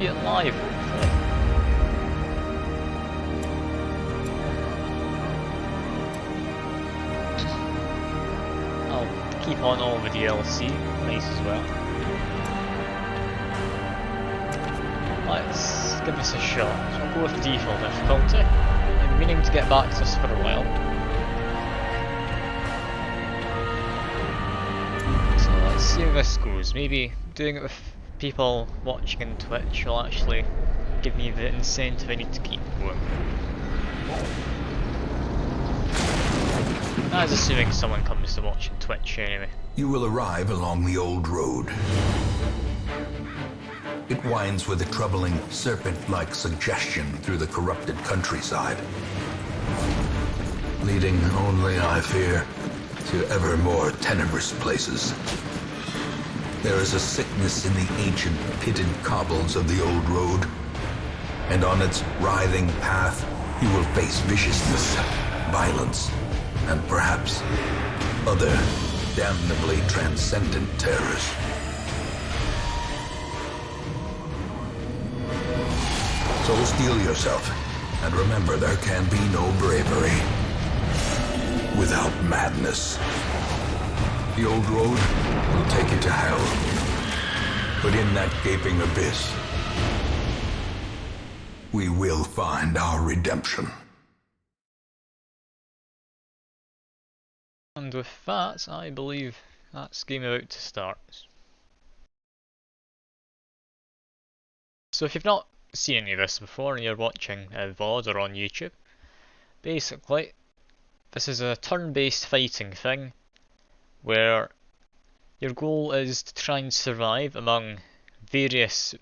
Be it live, hopefully. I'll keep on all the DLC, nice as well. Let's give this a shot. So I'll go with default difficulty. I'm meaning to get back to this for a while. So let's see how this goes. Maybe doing it with people watching on Twitch will actually give me the incentive I need to keep going. That's assuming someone comes to watch on Twitch anyway. You will arrive along the old road. It winds with a troubling, serpent-like suggestion through the corrupted countryside, leading only, I fear, to ever more tenebrous places. There is a sickness in the ancient pitted cobbles of the old road, and on its writhing path you will face viciousness, violence, and perhaps other damnably transcendent terrors. So steel yourself, and remember there can be no bravery without madness. The old road will take you to hell, but in that gaping abyss, we will find our redemption. And with that, I believe that's game about to start. So if you've not seen any of this before and you're watching a VOD or on YouTube, basically this is a turn-based fighting thing where your goal is to try and survive among various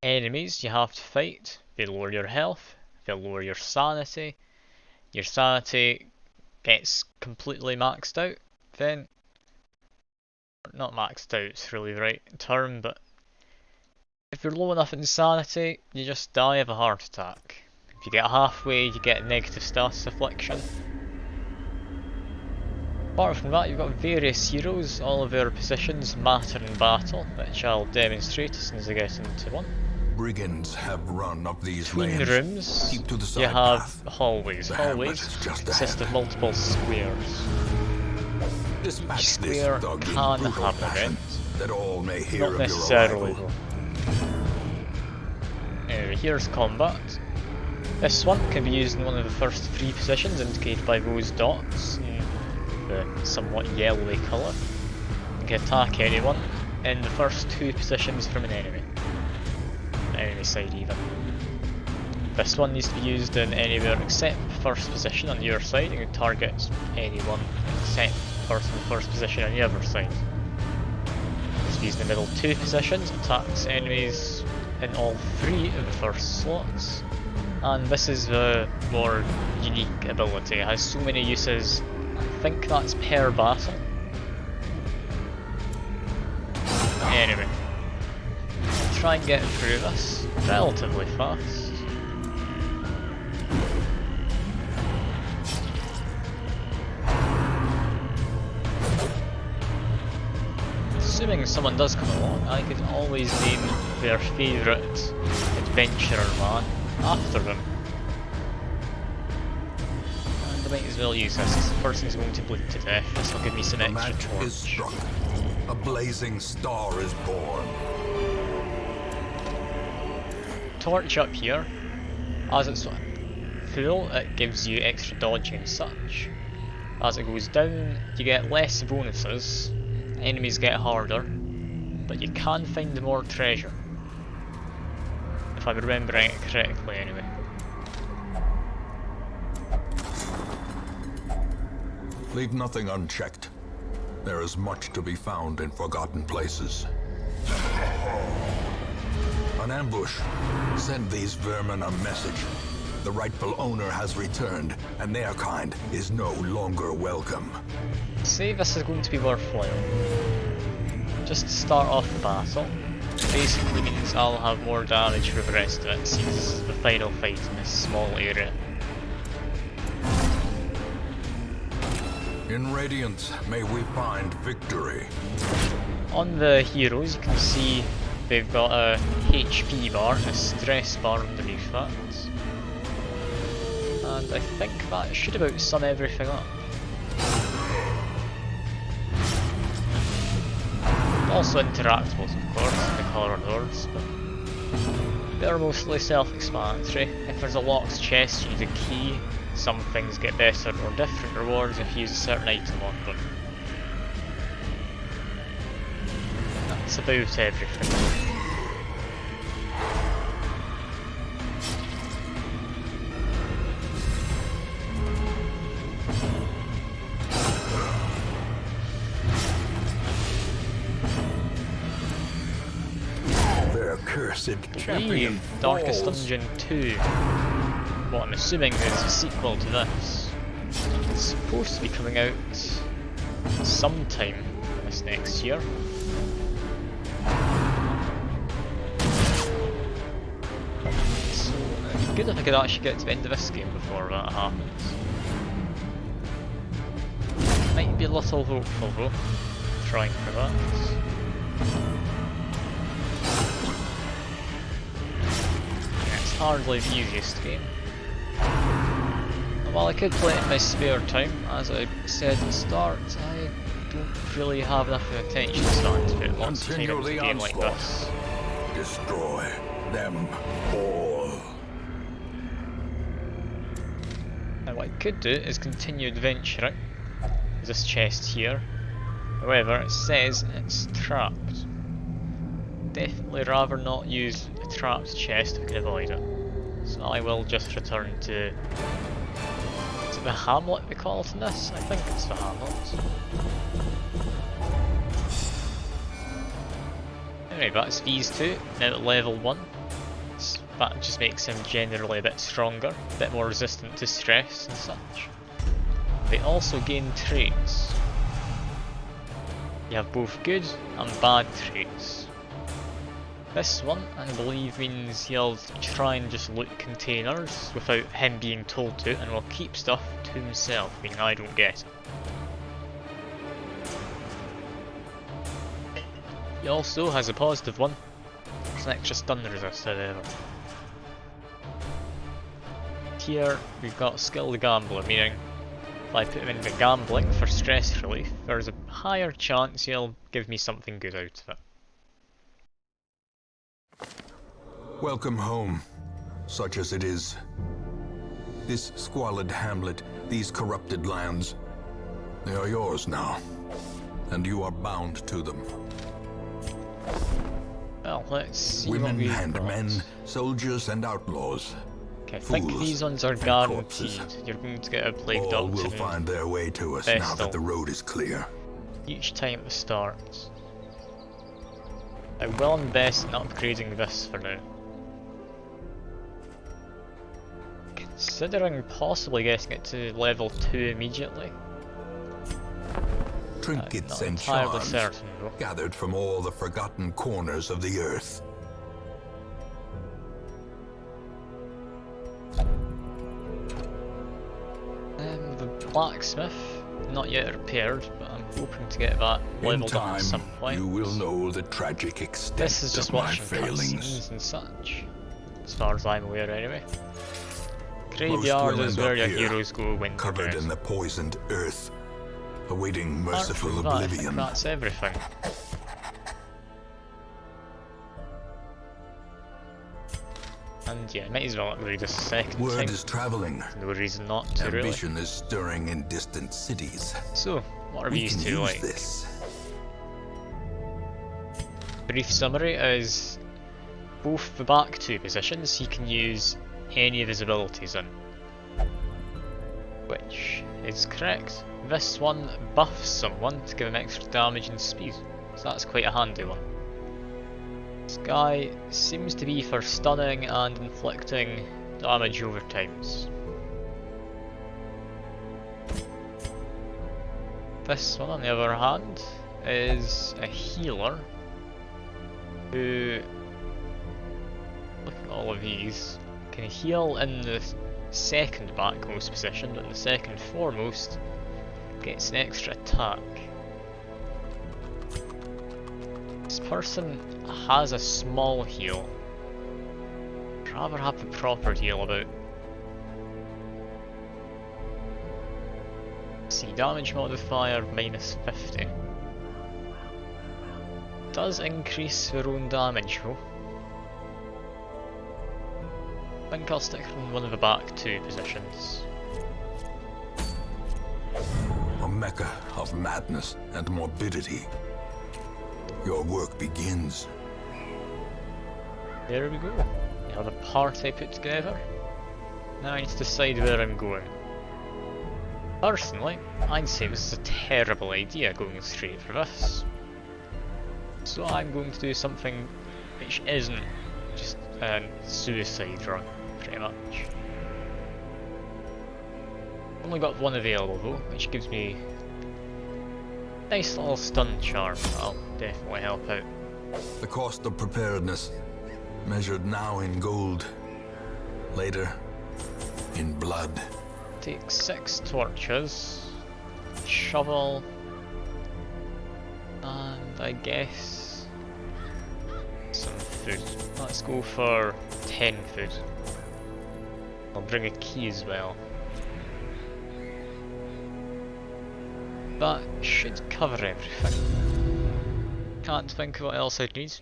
enemies you have to fight. They lower your health, they lower your sanity gets completely maxed out, then, not maxed out, it's really the right term, but if you're low enough in sanity, you just die of a heart attack. If you get halfway, you get negative status affliction. Apart from that, you've got various heroes. All of their positions matter in battle, which I'll demonstrate as soon as I get into one. Brigands have run up these Between the lanes. rooms, Keep to the you side have path. hallways. The hamlet Hallways is just consist ahead. of multiple squares. Each Dispatch this square thug in can brutal have fashion, events, that all may hear not of your necessarily arrival. though. Anyway, here's combat. This one can be used in one of the first three positions indicated by those dots in the somewhat yellowy colour. You can attack anyone in the first two positions from an enemy. Enemy side even. This one needs to be used in anywhere except the first position on your side. You can target anyone except the person in the first position on the other side. It's used in the middle two positions, attacks enemies in all three of the first slots. And this is the more unique ability. It has so many uses. I think that's per battle. Anyway, try and get through this relatively fast. Assuming someone does come along, I could always name their favourite adventurer man after them. And I might as well use this. This person's going to bleed to death. This will give me some The extra match torch. is struck. A blazing star is born. Torch up here, as it's full, it gives you extra dodging and such. As it goes down, you get less bonuses, enemies get harder, but you can find more treasure. If I'm remembering it correctly anyway. Leave nothing unchecked. There is much to be found in forgotten places. An ambush. Send these vermin a message. The rightful owner has returned, and their kind is no longer welcome. Say this is going to be worthwhile. Just to start off the battle, basically means I'll have more damage for the rest of it, since this is the final fight in this small area. In Radiant, may we find victory. On the heroes, you can see they've got a HP bar and a stress bar underneath that. And I think that should about sum everything up. Also interactables, of course, in the corridors, but they're mostly self-explanatory. If there's a locked chest, you need a key. Some things get better or different rewards if you use a certain item on them. That's about everything. Champion Darkest falls. Dungeon 2. What I'm assuming is a sequel to this. It's supposed to be coming out sometime this next year. So it'd be good if I could actually get to the end of this game before that happens. Might be a little hopeful though, trying for that. Hardly the easiest game. And while I could play it in my spare time, as I said at the start, I don't really have enough attention span to put lots of time into a game like this. Destroy them all. Now what I could do is continue adventuring. There's this chest here. However, it says it's trapped. Definitely rather not use a trapped chest if we can avoid it. So I will just return to... Is it the Hamlet we call it in this? I think it's the Hamlet. Anyway, that's these two, now at level 1. That just makes them generally a bit stronger, a bit more resistant to stress and such. They also gain traits. You have both good and bad traits. This one, I believe, means he'll try and just loot containers without him being told to, and will keep stuff to himself, meaning I don't get it. He also has a positive one. It's an extra stun resist, however. Here, we've got Skilled Gambler, meaning if I put him into gambling for stress relief, there's a higher chance he'll give me something good out of it. Welcome home, such as it is. This squalid hamlet, these corrupted lands, they are yours now, and you are bound to them. Well, let's see Women what we've and got. men, soldiers and outlaws. Okay, I think fools these ones are and guaranteed. corpses. You're going to get a Plague All Doctor will find their way to us now that the road is clear. each time at the start. I will invest in upgrading this for now. Considering possibly getting it to level 2 immediately. Trinkets Not and entirely charms certain though. gathered from all the forgotten corners of the earth. The blacksmith, not yet repaired, but I'm hoping to get that In leveled up time, at some point. you will know the tragic extent This is just of my watching failings. cutscenes and such, as far as I'm aware anyway. Most Graveyard will is end where up your here, heroes go when they're covered dead. in the poisoned earth, awaiting Apart merciful from that, I think oblivion. that's everything. And yeah, might as well upgrade this a second Word time. is traveling. No reason not to, really. Ambition is stirring in distant cities. So, what are We these can two use like? this. Brief summary is both the back two positions he can use any of his abilities in. Which is correct. This one buffs someone to give him extra damage and speed, so that's quite a handy one. This guy seems to be for stunning and inflicting damage over times. This one, on the other hand, is a healer who, look at all of these, can heal in the second backmost position, but in the second foremost gets an extra attack. This person has a small heal. I'd rather have the proper heal about. See, damage modifier minus 50. Does increase their own damage though. I think I'll stick in one of the back two positions. A mecca of madness and morbidity. Your work begins. There we go. You have a party put together. Now I need to decide where I'm going. Personally, I'd say this is a terrible idea going straight for this. So I'm going to do something which isn't just a suicide run, pretty much. Only got one available though, which gives me a nice little stun charm that'll definitely help out. The cost of preparedness, measured now in gold, later in blood. Take 6 torches, shovel, and I guess some food. Let's go for 10 food. I'll bring a key as well. That should cover everything. Can't think of what else I'd need.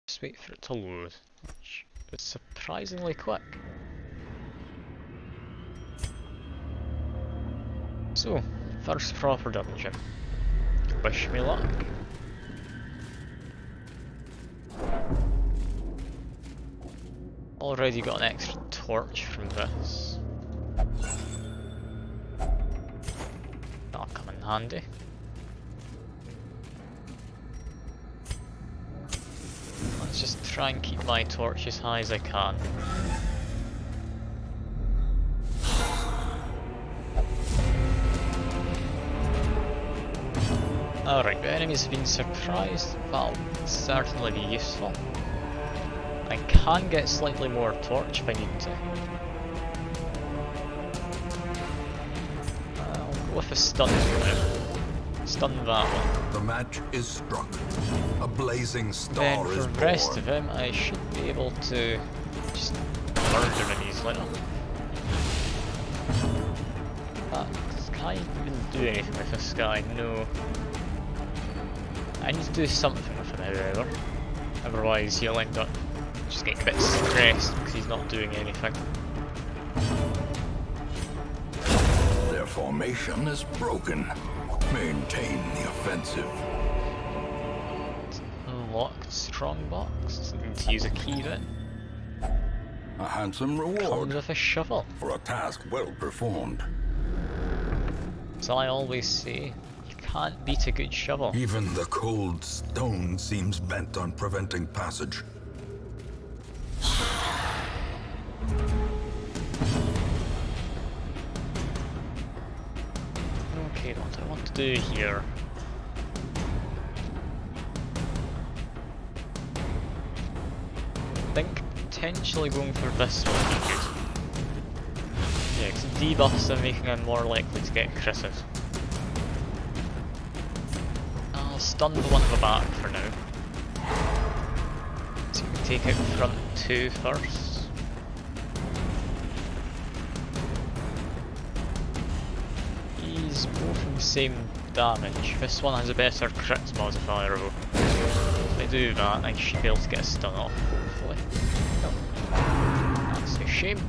Just wait for it to load, which is surprisingly quick. So, first proper dungeon. Wish me luck. Already got an extra torch from this. That'll come in handy. Let's just try and keep my torch as high as I can. Alright, the enemies have been surprised. That'll certainly be useful. I can get slightly more torch if I need to. I'll go with a stun for now. Stun that one. The match is struck. A blazing star Then is for born. the rest of him, I should be able to just murder him easily. Can't even do anything with this guy, no. I need to do something with him, however. Otherwise he'll end up just getting a bit stressed because he's not doing anything. Their formation is broken. Maintain the offensive. Unlocked strongbox. Doesn't need to use a key then. A handsome Comes reward with a shovel. for a task well performed. As I always say, you can't beat a good shovel. Even the cold stone seems bent on preventing passage. Okay, what I want to do here. I think potentially going for this one would be good. Yeah, because debuffs are making him more likely to get critted. I'll stun the one at the back for now. So we can take out front two first. He's both in the same damage. This one has a better crit modifier though. If I do that, I should be able to get a stun off, hopefully. No. That's a shame.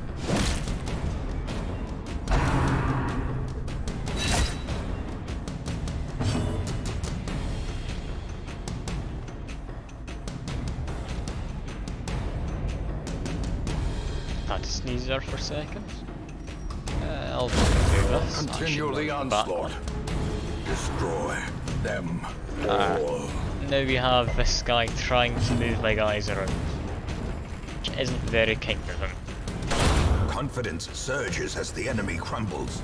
Had to sneeze there for a second. I'll do this. Continue the onslaught. Destroy them all. Now we have this guy trying to move my guys around, which isn't very kind of him. Confidence surges as the enemy crumbles.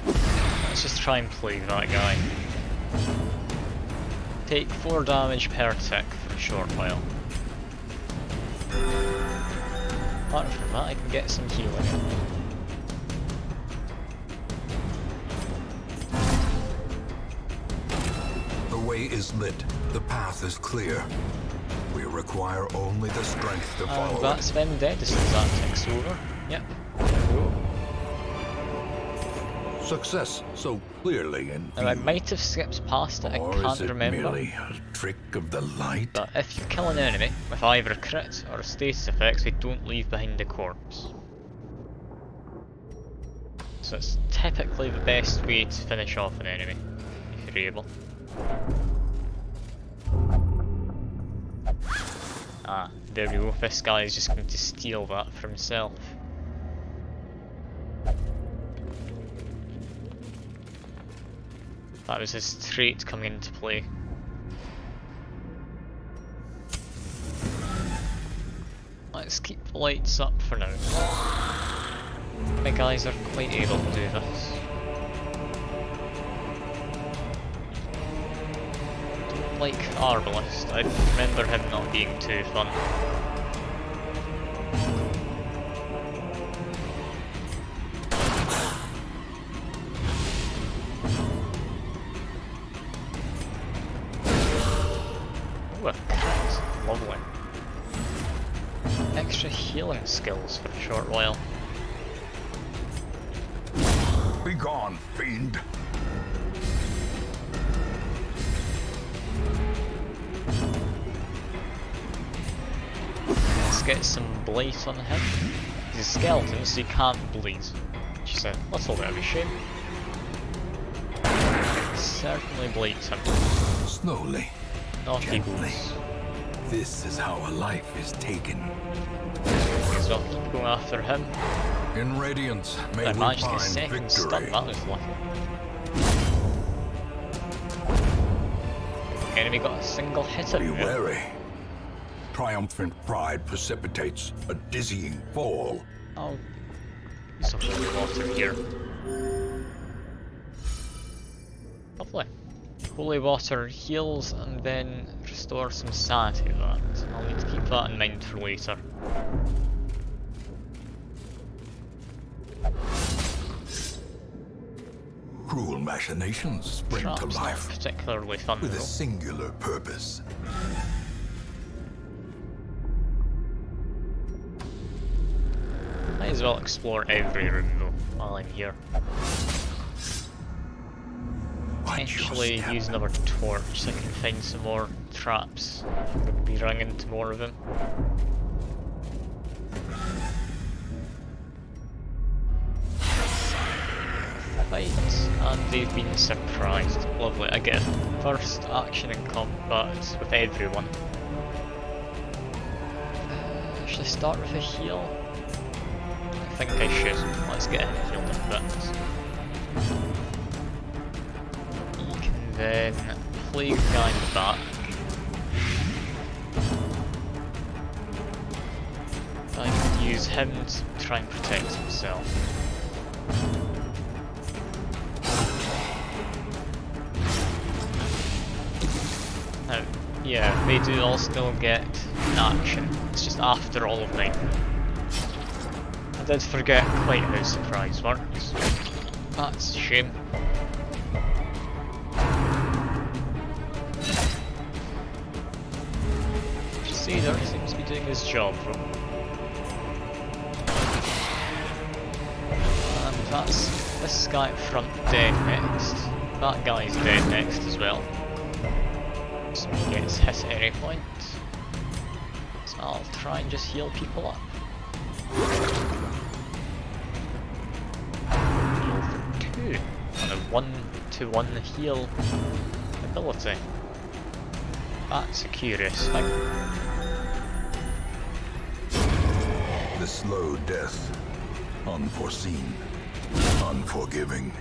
Let's just try and plague that guy. Take 4 damage per tick for a short while. Apart from that, I can get some healing. way is lit. The path is clear. We require only the strength to follow And that's Vendetta since that takes over. Yep. Success so clearly in view. Now I might have skipped past it, I Or can't is it remember. merely a trick of the light? But if you kill an enemy with either a crit or a status effect, we don't leave behind a corpse. So it's typically the best way to finish off an enemy, if you're able. Ah, there we go, this guy is just going to steal that for himself. That was his trait coming into play. Let's keep the lights up for now. My guys are quite able to do this. Don't like Arbalest, I remember him not being too fun. Oh, a crit. Lovely. Extra healing skills for a short while. Be gone, fiend. Let's get some blight on him. He's a skeleton, so he can't bleed, which is a little bit of a shame. It certainly bleeds him. Slowly. Off he Gently. goes. This is how a life is taken. Because I'll keep going after him. In Radiance, may I we managed to get find second stun, victory. that was lucky. Enemy got a single hit at Be me. wary. Triumphant pride precipitates a dizzying fall. Oh, use some holy water here. Lovely. Holy water heals and then restores some sanity to that. I'll need to keep that in mind for later. Cruel machinations spring to Trap's not life particularly fun with a though. singular purpose. Might as well explore every room though while I'm here. Watch your Potentially step. use another torch so I can find some more traps. I'm going to be running into more of them. Fight, and they've been surprised. Lovely. I get first action in combat with everyone. Should I start with a heal? I think I should. Let's get him healed a bit. He can then plague the guy in the back. I can use him to try and protect himself. Now, yeah, they do all still get action. It's just after all of mine. I did forget quite how surprise works. That's a shame. Cedar seems to be doing his job though. And that's this guy up front dead next. That guy's dead next as well. So he gets hit at any point. So I'll try and just heal people up. Heal for 2 on a 1-to-1 heal ability. That's a curious thing. The slow death, unforeseen, unforgiving.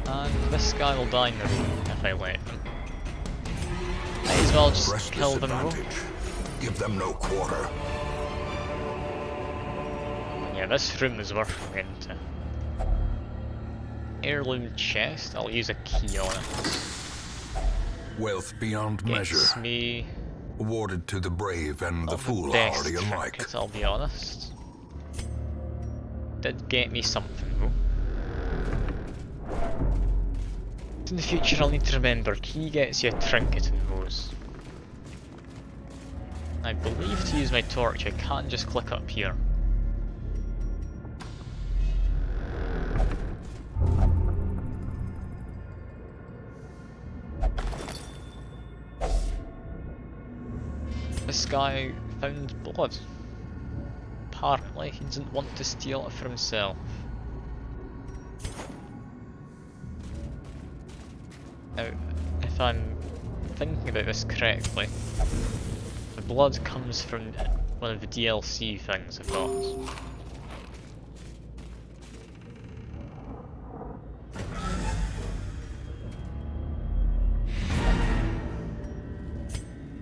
And this guy will die in the room if I let him. Might as well just Press kill them all. disadvantage. Give them no quarter. Yeah, this room is worth going into. Heirloom chest, I'll use a key on it. Wealth beyond measure, Gets me awarded to the brave and the not foolhardy best alike. trinket, I'll be honest. Did get me something though. In the future I'll need to remember, key gets you a trinket and hose. I believe to use my torch I can't just click up here. This guy found blood. Apparently he didn't want to steal it for himself. Now, if I'm thinking about this correctly, the blood comes from one of the DLC things I've got.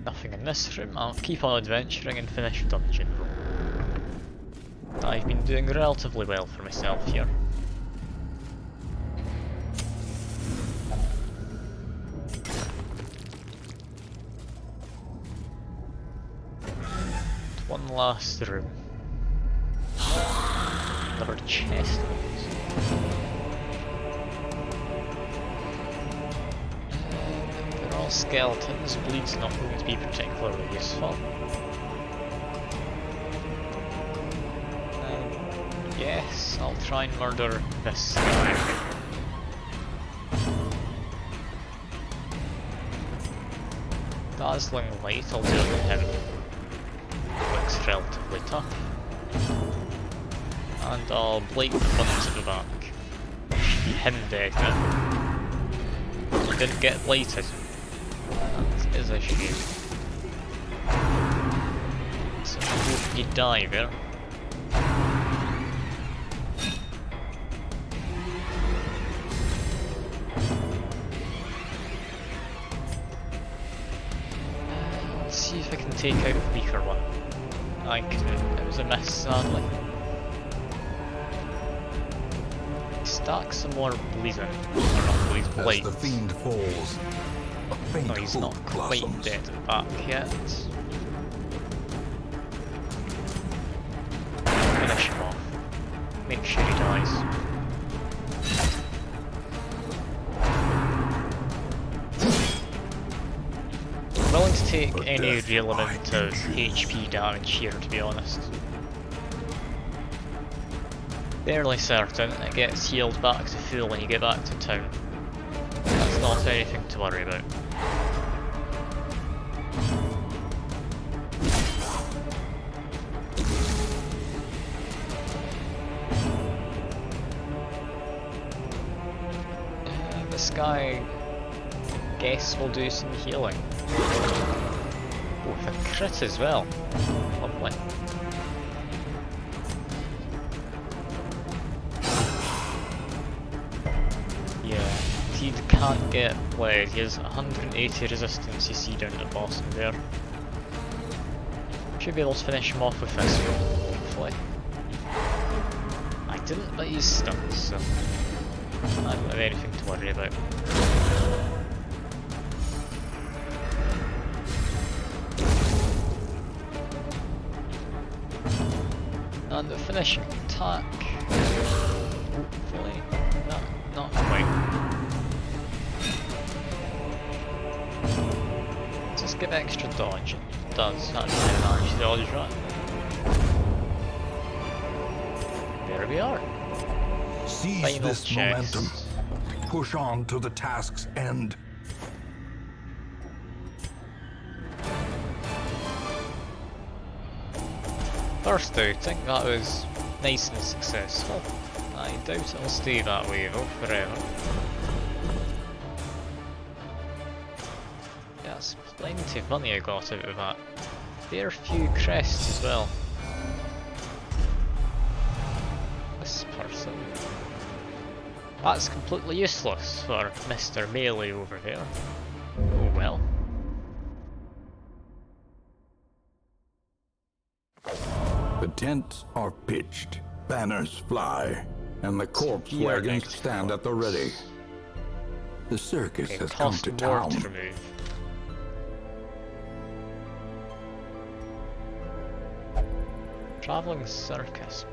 Nothing in this room. I'll keep on adventuring and finish dungeon. I've been doing relatively well for myself here. One last room. Another chest. They're all skeletons. Bleed's not going to be particularly useful. Yes, I'll try and murder this guy. Dazzling light, I'll do it with him. Looks relatively tough. And I'll blake the front to the back. Him dead now. He didn't get blighted. That is a shame. So I hope you die there. Let's see if I can take out the weaker one. I couldn't, it was a miss sadly. Stack some more bleeding. Or not bleed, blight. As the fiend falls, a faint No, he's hope not quite blossoms. dead at the back yet. Finish him off. Make sure he dies. I'm willing to take any real amount of HP damage here, to be honest. Fairly certain it gets healed back to full when you get back to town. That's not anything to worry about. This guy, I guess, will do some healing. Oh, with a crit as well. Lovely. Yeah, he can't get bled. He has 180 resistance, you see down at the bottom there. Should be able to finish him off with this one, hopefully. I didn't, but he's stunned, so I don't have anything to worry about. And the finishing attack, hopefully, not quite. Does this give extra dodge? It does, that's my managed dodge, right? There we are. Seize Final this chest. momentum. Push on to the task's end. First outing, that was nice and successful. I doubt it'll stay that way though, forever. Yes, plenty of money I got out of that. Fair few crests as well. This person. That's completely useless for Mr. Melee over there. Oh well. The tents are pitched, banners fly, and the corpse Severe wagons negative stand at the ready. The circus Okay, has come cost to more town. to remove. Travelling circus.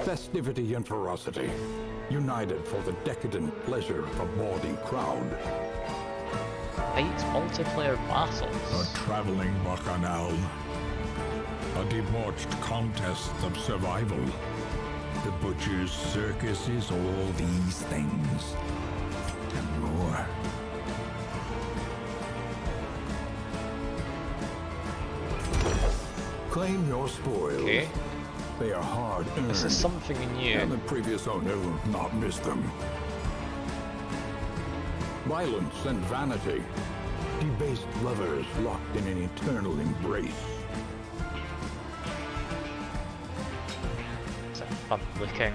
Festivity and ferocity, united for the decadent pleasure of a bawdy crowd. Fight multiplayer A battles. traveling bacchanal. A debauched contest of survival. The butcher's circus is all these things. And more. Claim your spoils. Okay, They are hard earned. this is something And new. the previous owner will not miss them. Violence and vanity. Debased lovers locked in an eternal embrace. It's a fun looking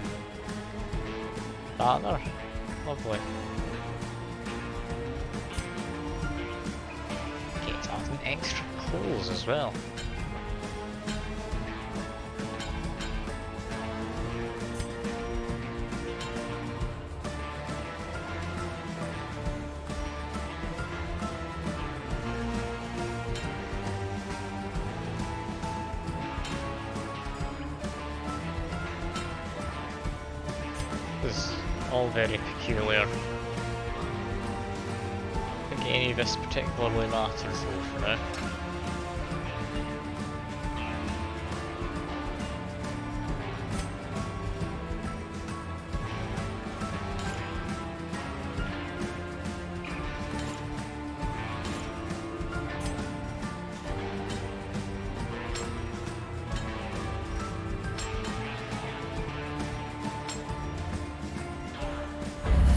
banner. Lovely. Okay, it's adding extra coals as well. This is all very peculiar. I don't think any of this particularly matters though for now.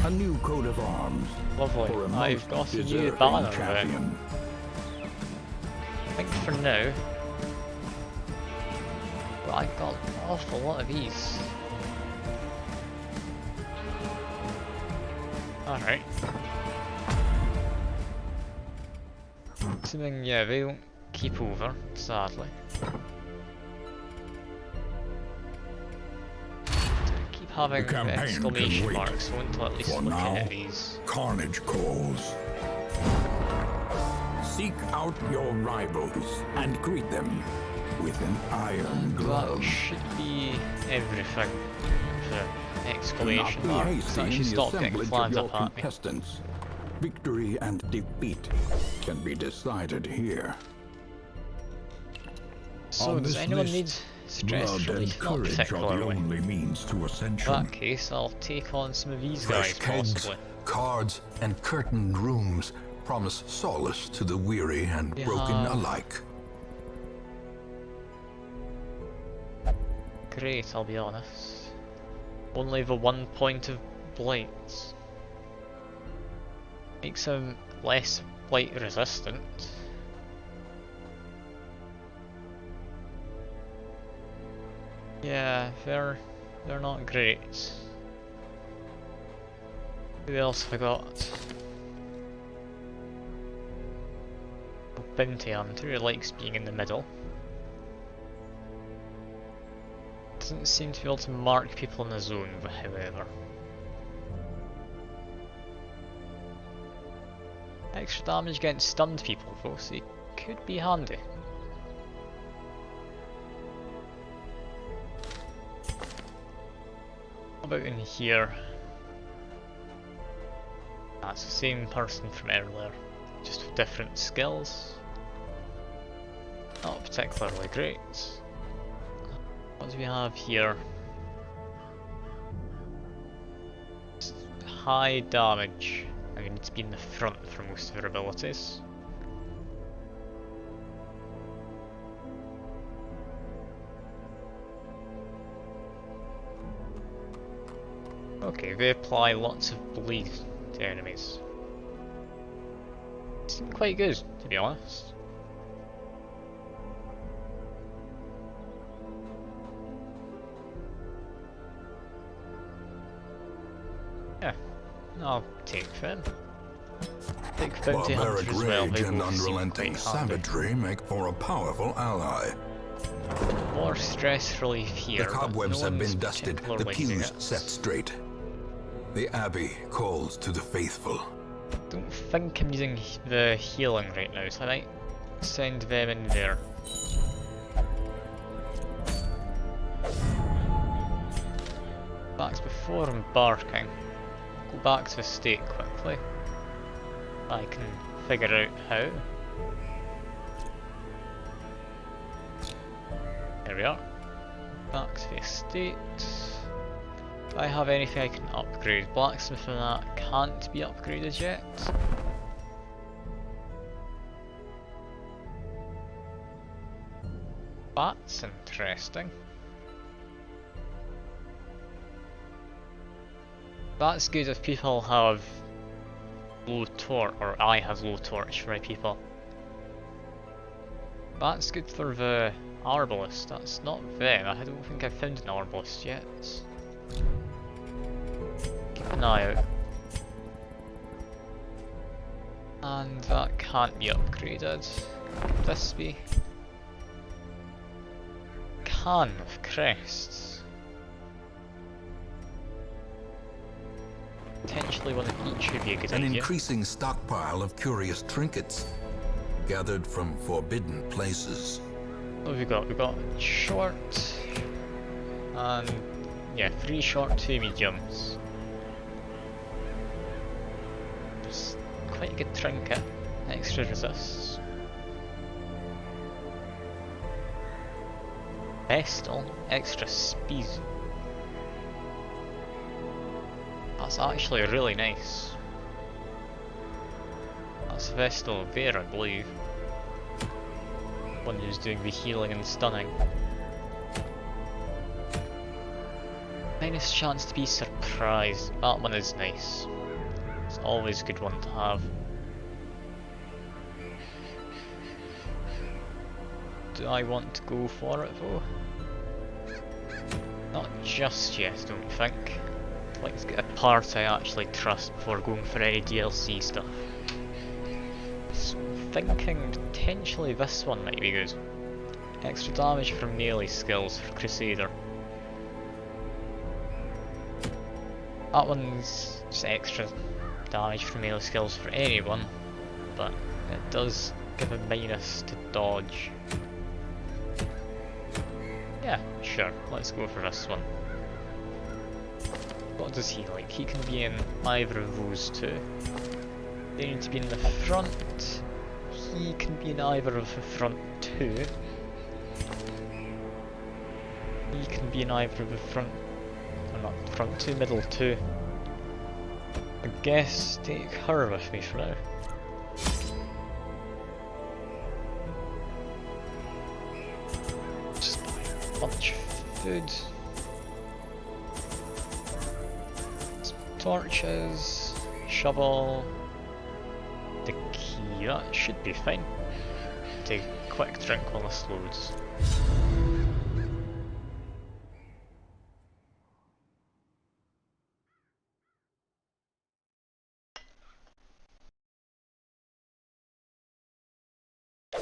A new coat of arms. For a Lovely. I've most got a new deserving banner then. champion. I think for now, but I've got an awful lot of these. Alright. Assuming, yeah, they don't keep over, sadly. Keep having The campaign can exclamation wait. marks, I want to at least For look now. at these. Carnage calls. Seek out your rivals and greet them with an iron That glove. should be everything for Do not exclamation be marks. hasty I in should the stop getting assemblage of clans your up at me. contestants. Victory and defeat can be decided here. So, On does this anyone list, need stress Blood and relief? Not courage are the particularly. only means to In ascension. that case, I'll take on some of these Fresh guys, kegs, possibly. cards, and curtained rooms promise solace to the weary and broken Yeah. alike. Great, I'll be honest. Only the 1 point of blights. Makes him less blight resistant. Yeah, they're not great. Who else have I got? Bounty Hunter, who likes being in the middle. Doesn't seem to be able to mark people in the zone, however. Extra damage against stunned people though, so it could be handy. How about in here? That's the same person from earlier, just with different skills. Not particularly great. What do we have here? High damage. And we need to be in the front for most of our abilities. Okay, they apply lots of bleed to enemies. Seem quite good, to be honest. Yeah, I'll take them. Take Bounty Barbaric Hunter as well, rage they and both seem unrelenting quite handy. savagery make for a powerful ally. More stress relief here. The but cobwebs no have one's been dusted, the particularly pews using it. set straight. The Abbey calls to the faithful. Don't think I'm using the healing right now, so I might send them in there. Artifacts before embarking. Go back to the estate quickly. I can figure out how. There we are. Back to the estate. Do I have anything I can upgrade? Blacksmith and that can't be upgraded yet. That's interesting. That's good if people have low torch, or I have low torch for my people. That's good for the arbalist. That's not them. I don't think I've found an arbalist yet. Keep an eye out. And that can't be upgraded. Could this be? Can of crests. Potentially one of each would be a good An idea. increasing stockpile of curious trinkets gathered from forbidden places. What have we got? We've got short and yeah, 3 short, 2 mediums. Just quite a good trinket. Extra resists. Vestal, extra speed. That's actually really nice. That's Vestal there, I believe. One who's doing the healing and stunning. Minus chance to be surprised. That one is nice. It's always a good one to have. Do I want to go for it though? Not just yet, I don't think. I'd like to get a part I actually trust before going for any DLC stuff. So I'm thinking potentially this one might be good. Extra damage from melee skills for Crusader. That one's just extra damage from melee skills for anyone, but it does give a minus to dodge. Yeah, sure, let's go for this one. What does he like? He can be in either of those two. They need to be in the front. He can be in either of the front two. He can be in either of the front... or not front two, middle two. I guess take her with me for now. Just buy a bunch of food. Some torches, shovel, the key, that should be fine. Take a quick drink while this loads.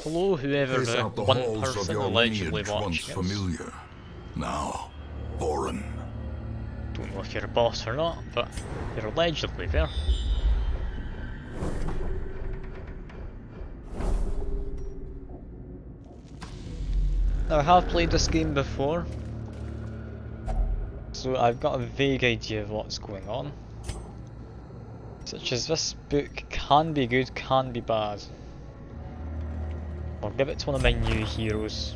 Hello, whoever Trace the out the one halls of person your allegedly lineage once watching us. familiar, now foreign. Don't know if you're a boss or not, but you're allegedly there. Now I have played this game before, so I've got a vague idea of what's going on. Such as this book can be good, can be bad. I'll give it to one of my new heroes.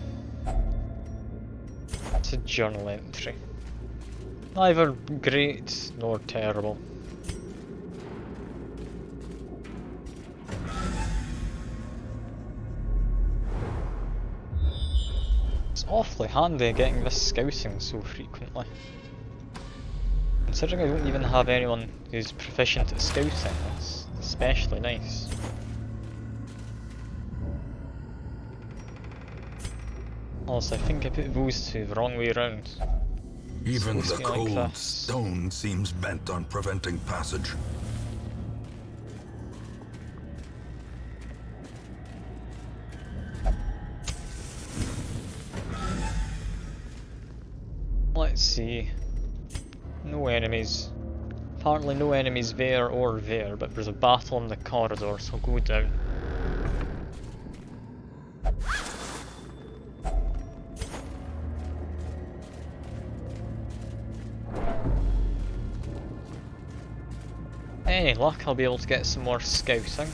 It's a journal entry. Neither great nor terrible. It's awfully handy getting this scouting so frequently. Considering I don't even have anyone who's proficient at scouting, that's especially nice. Also, I think I put those two the wrong way around. Even It's the supposed to be like cold this. stone seems bent on preventing passage. Let's see. No enemies. Apparently no enemies there or there, but there's a battle in the corridor, so I'll go down. any luck, I'll be able to get some more scouting.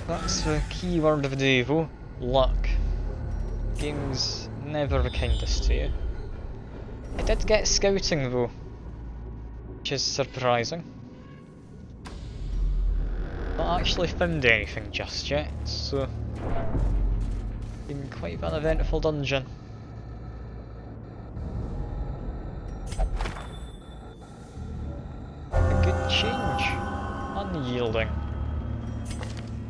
That's the key word of the day though, luck. Game's never the kindest to you. I did get scouting though, which is surprising. Not actually found anything just yet, so been quite an eventful dungeon. A good change. Unyielding.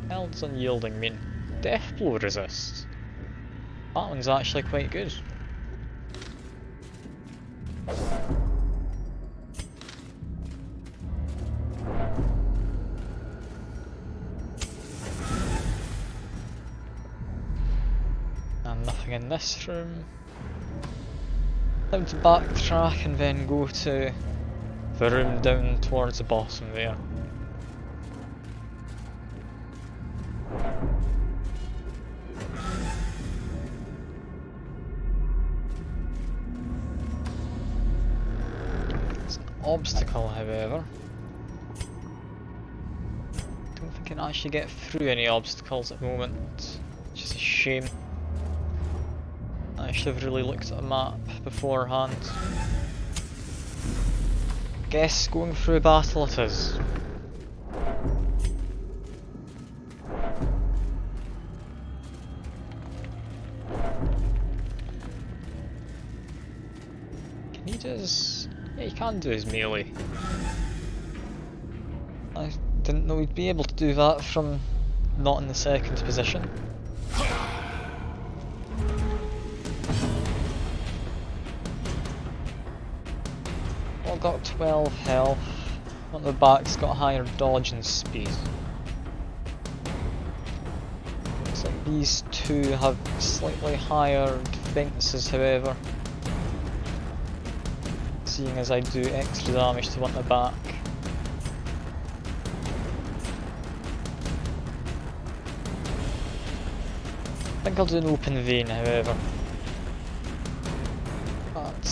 What does unyielding mean? Death blow resist. That one's actually quite good. And nothing in this room. Time to backtrack and then go to the room down towards the bottom there. It's an obstacle, however. Don't think I can actually get through any obstacles at the moment, which is a shame. I should have really looked at a map beforehand. Guess going through a battle it is. Can he do his... yeah, he can do his melee. I didn't know he'd be able to do that from not in the second position. Got 12 health, one of the back's got higher dodge and speed. Looks like these two have slightly higher defences however, seeing as I do extra damage to one at the back. I think I'll do an open vein however.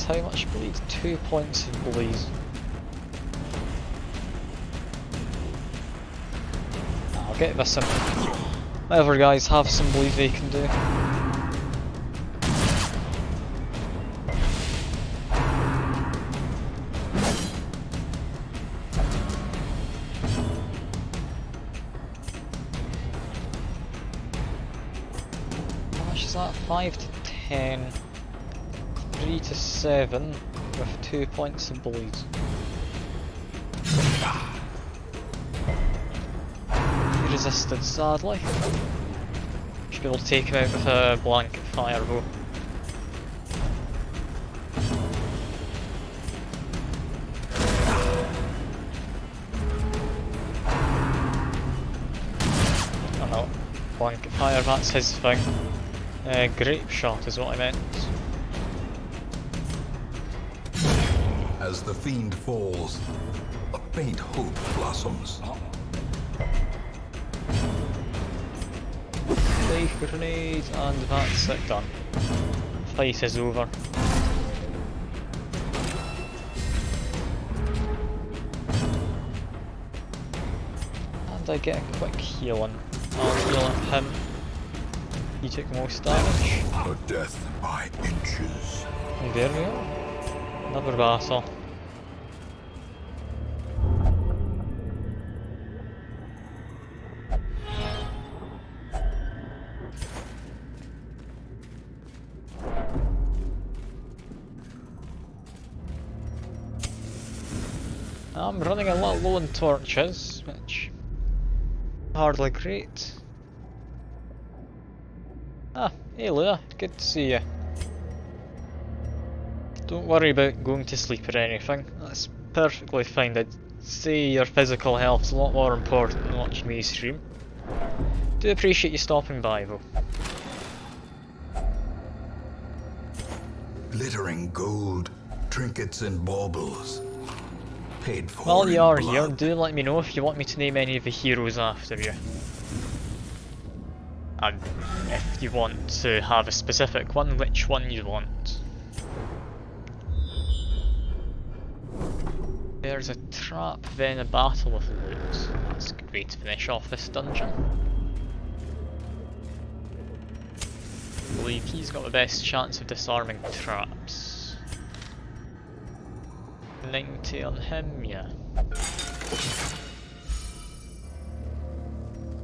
How much bleed? 2 points of bleed. I'll get this in. Whatever guys have some bleed they can do. How much is that? 5 to 10. 3 to 7 with 2 points of bleed. He resisted sadly. Should be able to take him out with a blanket fire though. Oh no, blanket fire, that's his thing. Grape shot is what I meant. As the fiend falls, a faint hope blossoms. Life grenade, and that's it done. Fight is over. And I get a quick healing. I'll heal at him. He took most damage. A death by inches. And there we go. Another battle. I'm running a lot low on torches, which hardly great. Ah, hey Lua, good to see you. Don't worry about going to sleep or anything, that's perfectly fine. I'd say your physical health's a lot more important than watching me stream. Do appreciate you stopping by though. Glittering gold, trinkets and baubles. Paid for While you are in here, blood. do let me know if you want me to name any of the heroes after you. And if you want to have a specific one, which one you want. There's a trap, then a battle with loot. That's a good way to finish off this dungeon. I believe he's got the best chance of disarming traps. 90 on him, yeah.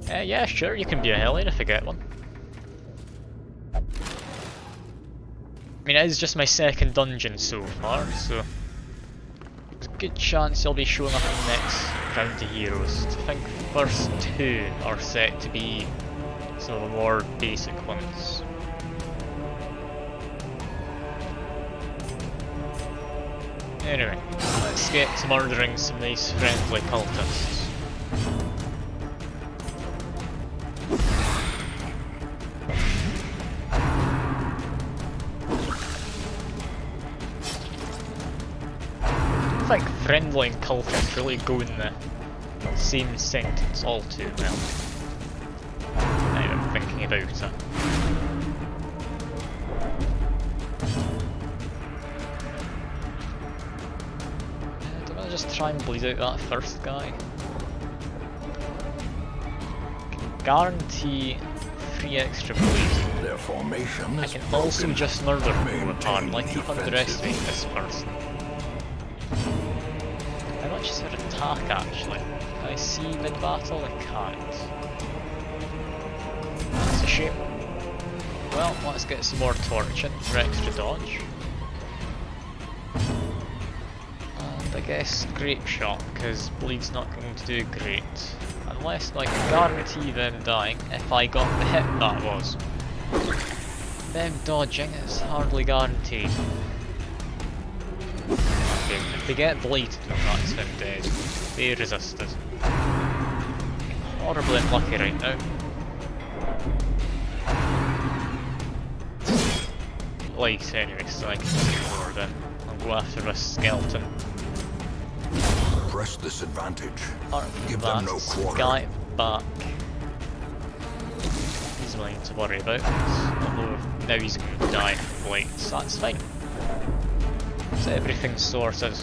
Yeah, sure, you can be a Hellion if I get one. I mean, it is just my second dungeon so far, so there's a good chance you'll be showing up in the next round of heroes. I think the first two are set to be some of the more basic ones. Anyway, let's get to murdering some nice friendly cultists. I think friendly and cultist really go in the same sentence all too well. Now I'm thinking about it. Don't I just try and bleed out that first guy? Can guarantee 3 extra bleeds. Their formation I is can also broken. just murder people Maintain apparently. the Keep underestimating this person. How much is their attack actually? Can I see mid-battle? I can't. That's a shame. Well, let's get some more torching for extra dodge. And I guess Grape Shot, because Bleed's not going to do great. Unless I can guarantee them dying if I got the hit that was. Them dodging is hardly guaranteed. If they get bladed, that's them dead. They resisted. Horribly unlucky right now. Light anyway, so I can ignore them. I'll go after this skeleton. Press this advantage. Apart from Give that, them no quarter. Guy back. He's nothing to worry about. Although now he's going to die from blights, that's fine. So everything's sorted.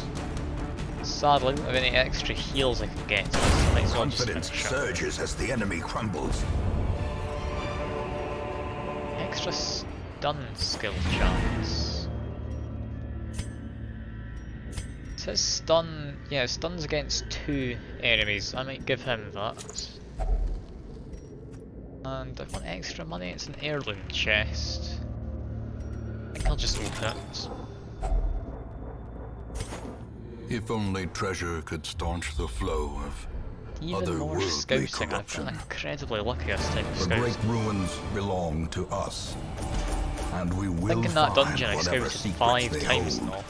Sadly, I don't have any extra heals I can get, so I might as well just Confidence finish up. surges as the enemy crumbles. Extra stun skill chance. It says stun, yeah, stuns against 2 enemies. I might give him that. And if I want extra money, it's an heirloom chest. I think I'll just open it. If only treasure could staunch the flow of Even more otherworldly scouting. I've corruption. been incredibly lucky this time with The great scouting. ruins belong to us, and we I will think in that find dungeon I whatever scouted secrets 5 they times hold. now.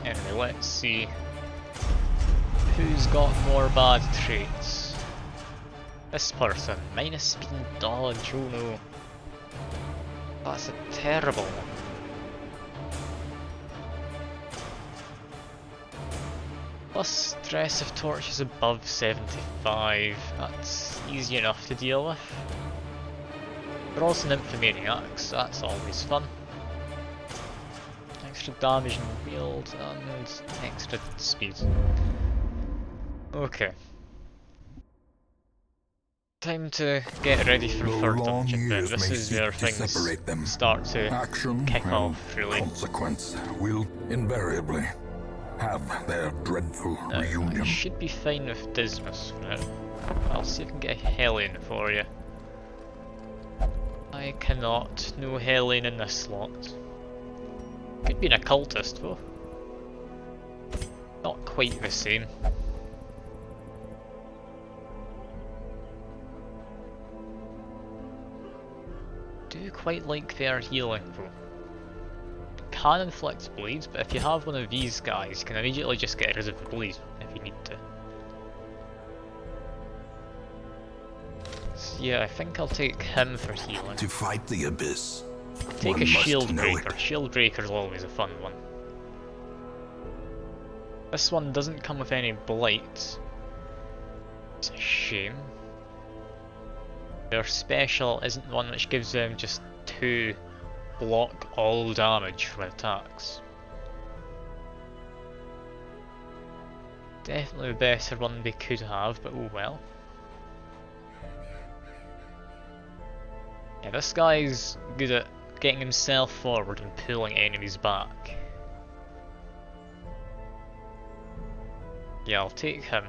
Anyway, let's see who's got more bad traits. This person, minus speed and dodge, oh no. That's a terrible one. Plus stress if torch is above 75, that's easy enough to deal with. We're also nymphomaniacs, that's always fun. Extra damage and wield and extra speed. Okay. Time to get ready for The third long dungeon then. years This may is seek where to things separate them. start to Action kick and off, really. consequence will invariably have their dreadful I reunion. should be fine with Dismas for now. I'll see if I can get a Hellion for you. I cannot. No Hellion in this slot. Could be an occultist though. Not quite the same. Do quite like their healing though. Can inflict bleed, but if you have one of these guys, you can immediately just get rid of the bleed if you need to. So yeah, I think I'll take him for healing. To fight the abyss, Take one a must shield know breaker. it. Shield breaker's always a fun one. This one doesn't come with any blight. It's a shame. Their special isn't one which gives them just 2 block all damage from attacks. Definitely the better one they could have, but oh well. Yeah, this guy's good at getting himself forward and pulling enemies back. Yeah, I'll take him.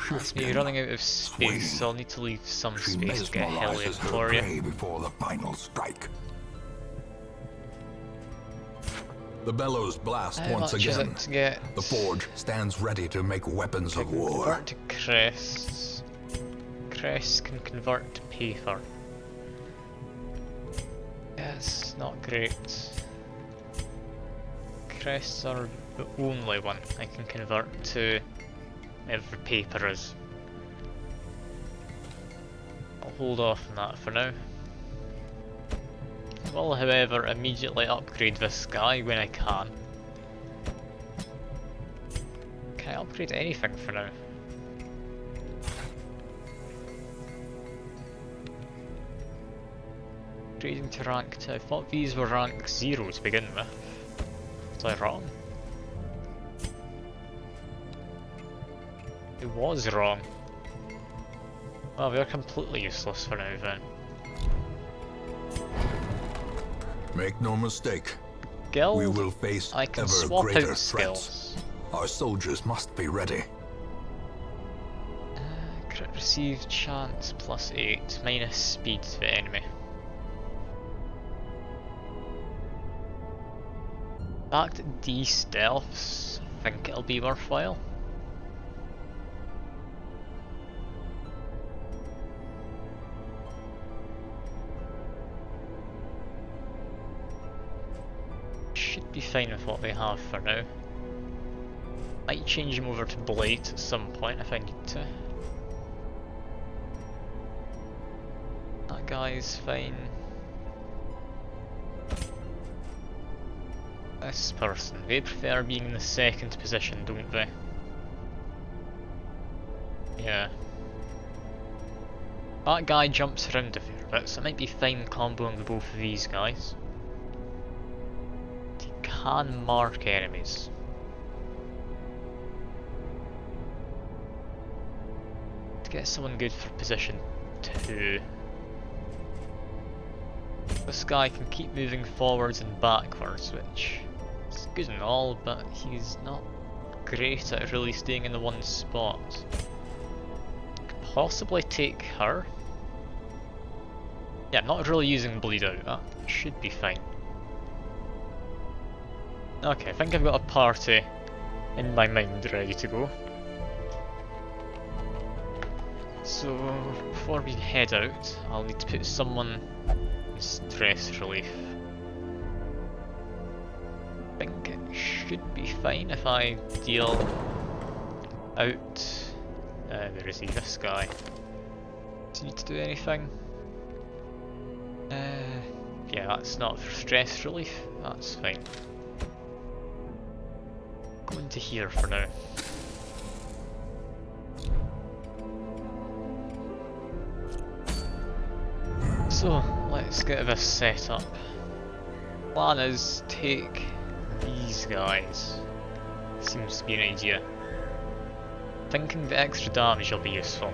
That's me running out of space, so I'll need to leave some space to get Hellion for you. Before the final strike. The bellows blast How once much is again. it to get? The forge stands ready to make weapons of war. Convert to crests. Crests can convert to paper. Yeah, it's not great. Crests are the only one I can convert to every paper is. I'll hold off on that for now. I will, however, immediately upgrade this guy when I can. Can I upgrade anything for now? Upgrading to rank 2. I thought these were rank 0 to begin with. Was I wrong? It was wrong. Well, they're completely useless for now then. Make no mistake, Guild, we will face I can ever swap greater out threats. skills. Our soldiers must be ready. Crit received chance +8, minus speed to the enemy. Back to D stealths, I think it'll be worthwhile. Should be fine with what they have for now. Might change him over to Blade at some point if I need to. That guy's fine. This person, they prefer being in the second position, don't they? Yeah. That guy jumps around a fair bit, so it might be fine comboing with both of these guys. He can mark enemies. To get someone good for position 2. This guy can keep moving forwards and backwards, which is good and all, but he's not great at really staying in the one spot. Could possibly take her. Yeah, I'm not really using bleed out, that should be fine. Okay, I think I've got a party in my mind ready to go. So, before we head out, I'll need to put someone in stress relief. I think it should be fine if I deal out... where is he? This guy. Does he need to do anything? Yeah, that's not for stress relief, that's fine. Go into here for now. So, let's get this set up. Plan is take these guys. Seems to be an idea. Thinking the extra damage will be useful.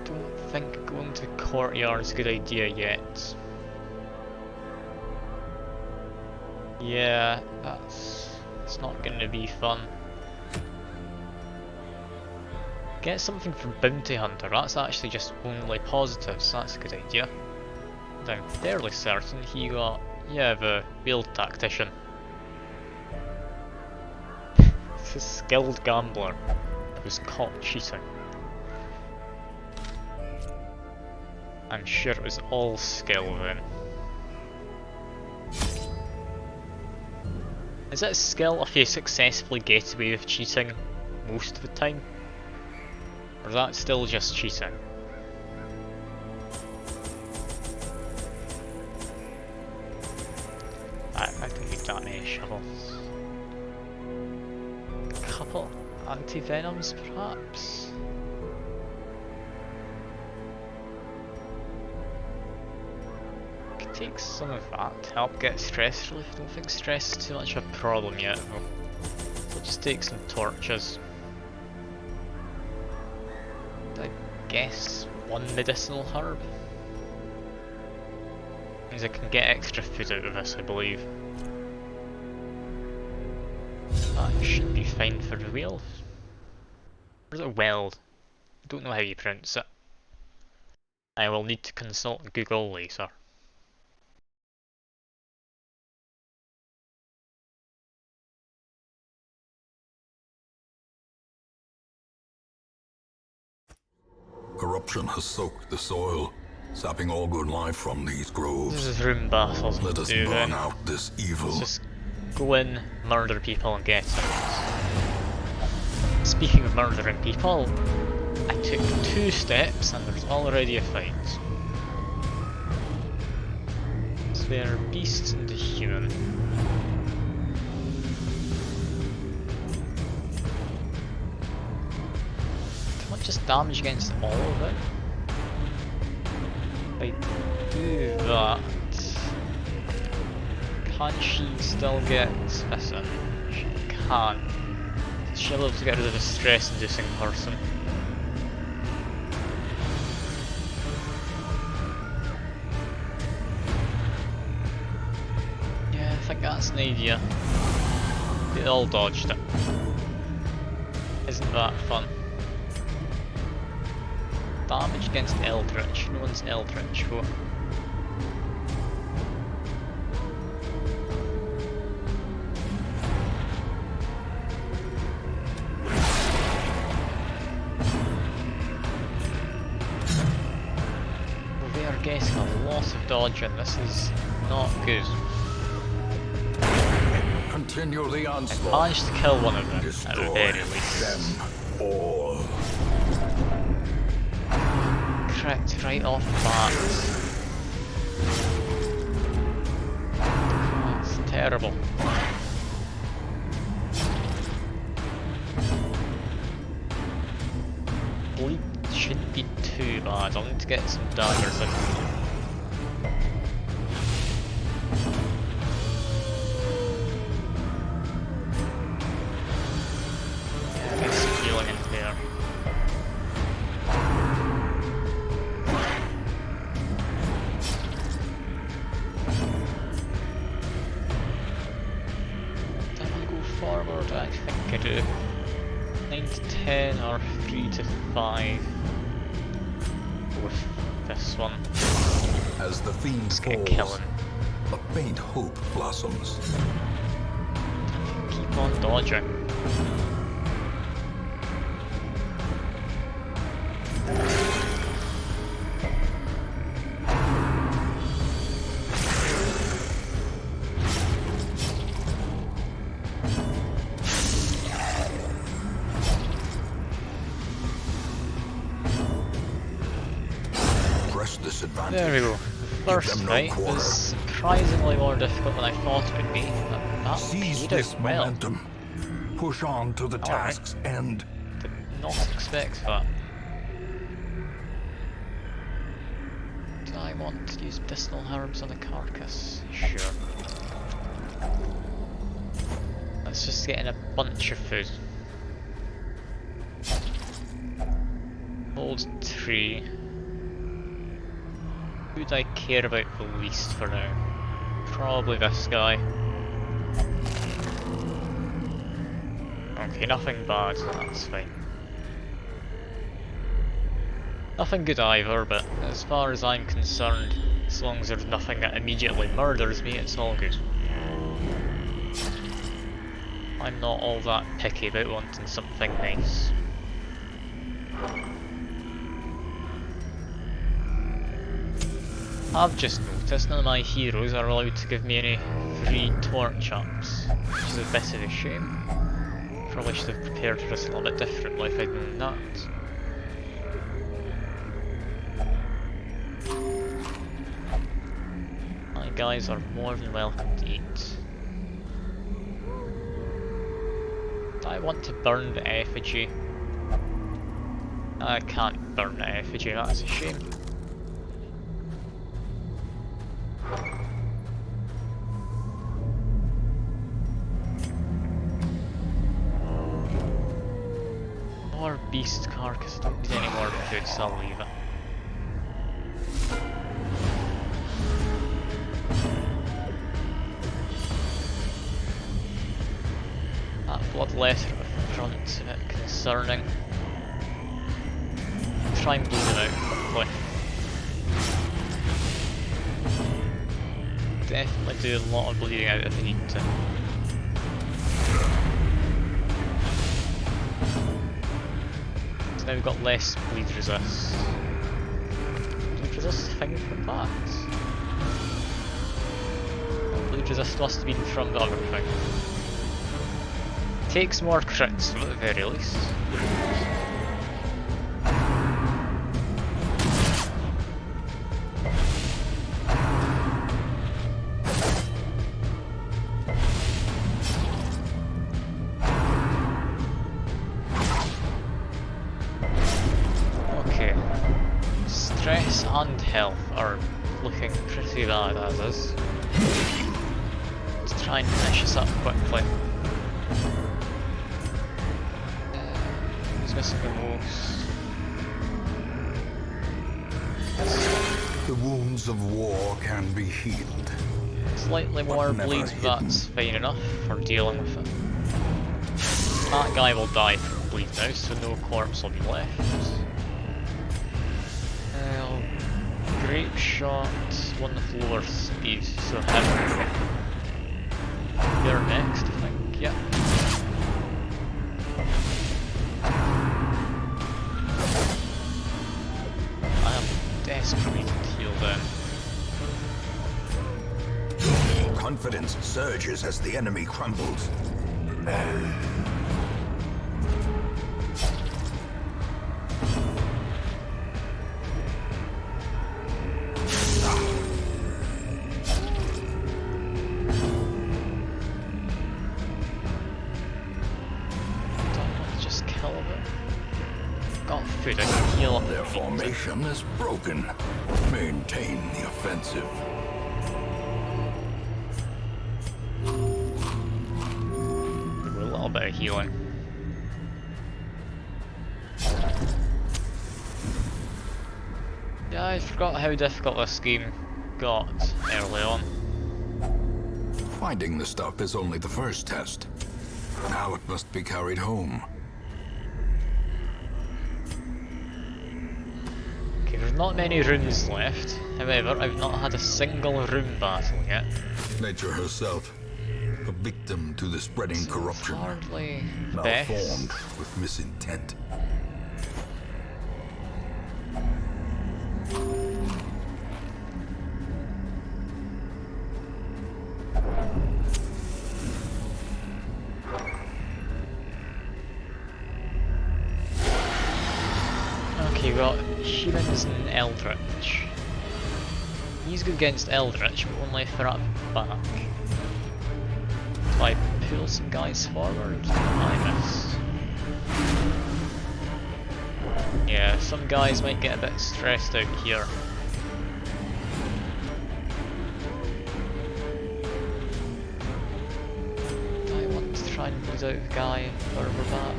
Don't think going to courtyard's a good idea yet. Yeah, it's not gonna be fun. Get something from Bounty Hunter, that's actually just only positives, that's a good idea. I'm fairly certain he got, yeah, the Field Tactician. It's a skilled gambler who was caught cheating. I'm sure it was all skill then. Is it a skill if you successfully get away with cheating most of the time? Or is that still just cheating? I don't need that many shovels. A couple anti-venoms perhaps? Could take some of that to help get stress relief. I don't think stress is too much of a problem yet. We'll just take some torches. I guess one medicinal herb. Means I can get extra food out of this, I believe. That should be fine for the wheel. Or is it weld? I don't know how you pronounce it. I will need to consult Google later. Corruption has soaked the soil, sapping all good life from these groves. This is room battles. Let us do burn then. out this evil. Let's just go in, murder people and get out. Speaking of murdering people, I took 2 steps and there's already a fight. So there are beasts and the human. Can I just damage against all of it? If I do that, can she still get smitten? She can. She'll be able to get rid of a stress-inducing person. Yeah, I think that's an idea. They all dodged it. Isn't that fun? Damage against Eldritch. No one's Eldritch. Whoa. We are getting a lot of dodge and this is not good. Continue the I onslaught. managed to kill one of them at the Destroy very least. them all. Cracked right off the bat. That's terrible. Bleed shouldn't be too bad. I'll need to get some daggers in. Yeah, get some healing in there. Do I want to go forward? I think I do. 9 to 10 or 3 to 5 with this one. As the fiend Let's get falls, killing. a faint hope blossoms. Keep on dodging. Press this advantage. There we go. The first them no fight quarter. was surprisingly more difficult than I thought it would be. That Seize paid this out well. momentum. Push on to the Alright. task's end. Did not expect that. Do I want to use medicinal herbs on the carcass? Sure. Let's just get in a bunch of food. Hold tree. Who do I care about the least for now? Probably this guy. Okay, nothing bad, that's fine. Nothing good either, but as far as I'm concerned, as long as there's nothing that immediately murders me, it's all good. I'm not all that picky about wanting something nice. I've just noticed none of my heroes are allowed to give me any free torch ups, which is a bit of a shame. Probably should have prepared for this a little bit differently if I'd known that. My guys are more than welcome to eat. Do I want to burn the effigy? I can't burn the effigy, that's a shame. beast carcass. I don't need any more food, so I'll leave it. That bloodletter at the front's a bit concerning. Try and bleed him out quickly. Definitely do a lot of bleeding out if I need to. So now we've got less bleed resist. Bleed resist thing from that? No, bleed resist must have been from the other thing. Takes more crits at the very least. Stress and health are looking pretty bad as is. Let's try and finish this up quickly. Who's missing the most? The wounds of war can be healed. Slightly more never bleed, hidden. that's fine enough for dealing with it. That guy will die from bleed now, so no corpse will be left. Grape shot, one with lower speed, so him. You're next, I think, yeah. I am desperately to heal down. Confidence surges as the enemy crumbles. Got food, I can heal up. Their formation is broken. Maintain the offensive. A little bit of healing. Yeah, I forgot how difficult this game got early on. Finding the stuff is only the first test. Now it must be carried home. Okay, there's not many rooms left. However, I've not had a single room battle yet. Nature herself, a victim to the spreading corruption, Hardly the malformed best. with misintent. Okay, we've got humans and Eldritch. He's good against Eldritch, but only if they're up back. Do I pull some guys forward? I miss. Yeah, some guys might get a bit stressed out here. I want to try and bleed out a guy further back.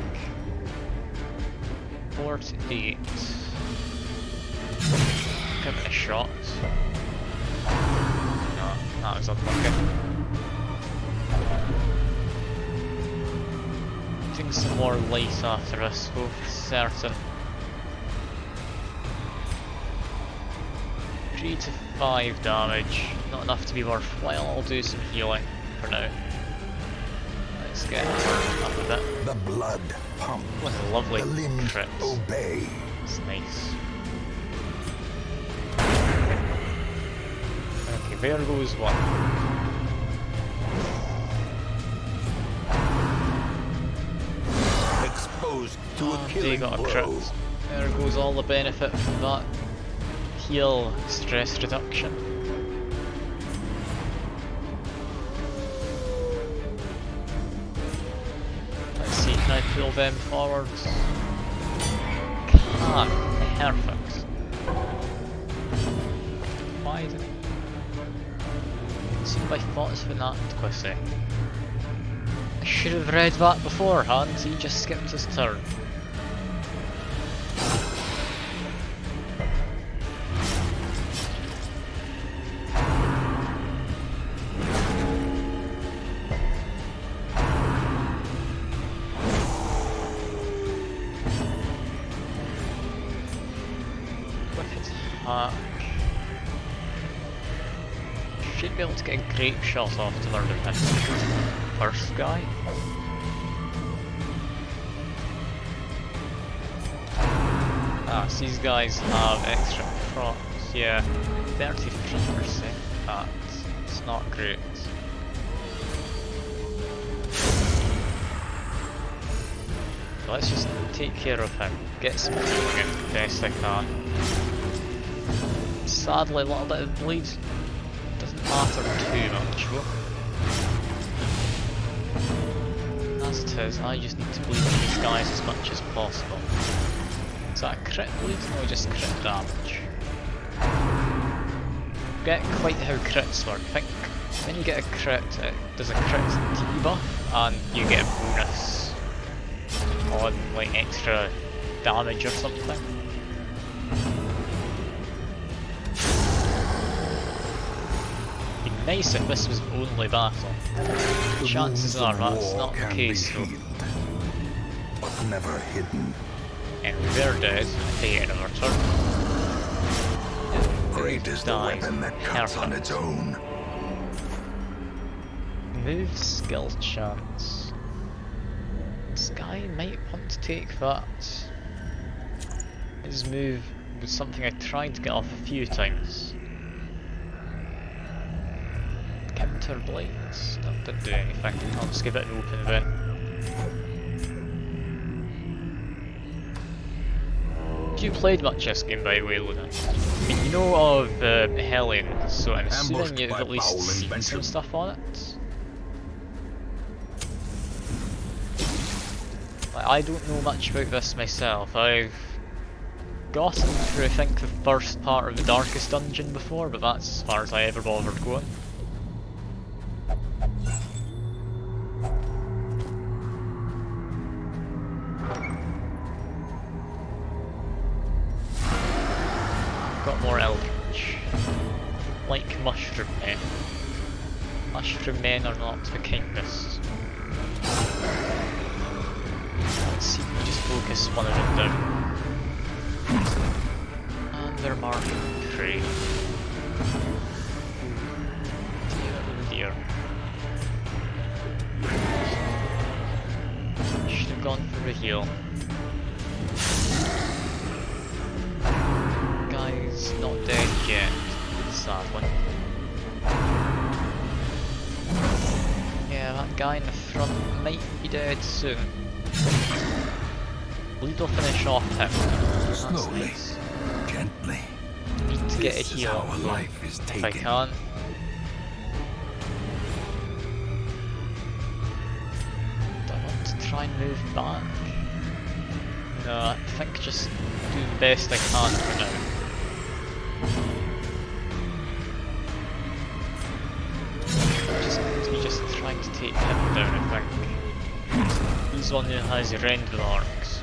4 to 8. Give it a shot. No, that was unlucky. Getting some more light after this, both certain. 3 to 5 damage, not enough to be worthwhile. I'll do some healing for now. Let's get up a bit. The blood pump. What a lovely The limbs crit. obey. It's nice. Okay, there goes one. Exposed to a They killing got a blow. crit. There goes all the benefit from that heal stress reduction. Let's see, can I pull them forwards? Can. Perfect. Why did see if I thought of that quickly. I should have read that beforehand, he just skipped his turn. pack. Should be able to get a grape shot off to murder him. First guy. Ah, so these guys have extra procs, yeah. 33% that. It's not great. Let's just take care of him. Get some healing in best I can. Sadly, a little bit of bleed doesn't matter too much. As it is, I just need to bleed these guys as much as possible. Is that a crit bleed or just crit damage? Get quite how crits work. I think when you get a crit, it does a crit debuff and you get a bonus on like extra damage or something. It'd be nice if this was only battle. Chances are that's not the case though. But never hidden. And we're dead at the end of our turn. Great is the weapon that cuts on its own. Move skill chance. This guy might want to take that. His move was something I tried to get off a few times. Counter blades, that didn't do anything. I'll just give it an open vent. Have you played much this game by the way, Luna? I mean, you know of Hellion, so I'm assuming you've at least seen some stuff on it. Like, I don't know much about this myself. I've gotten through I think the first part of the Darkest Dungeon before, but that's as far as I ever bothered going. Got more Eldritch. Like Mushroom Men. Mushroom Men are not the kindest. Let's see if we just focus one of them down. And they're marked prey. Oh dear. Should have gone for a heal. Guy's not dead yet. Sad one. Yeah, that guy in the front might be dead soon. Bleed will finish off him. Slowly, nice. gently. Need to get a This is heal how a life is if I taken. can. Do I want to try and move back? No, I think just do the best I can for now. Just trying to take him down, I think. He's one who has Rendell arcs.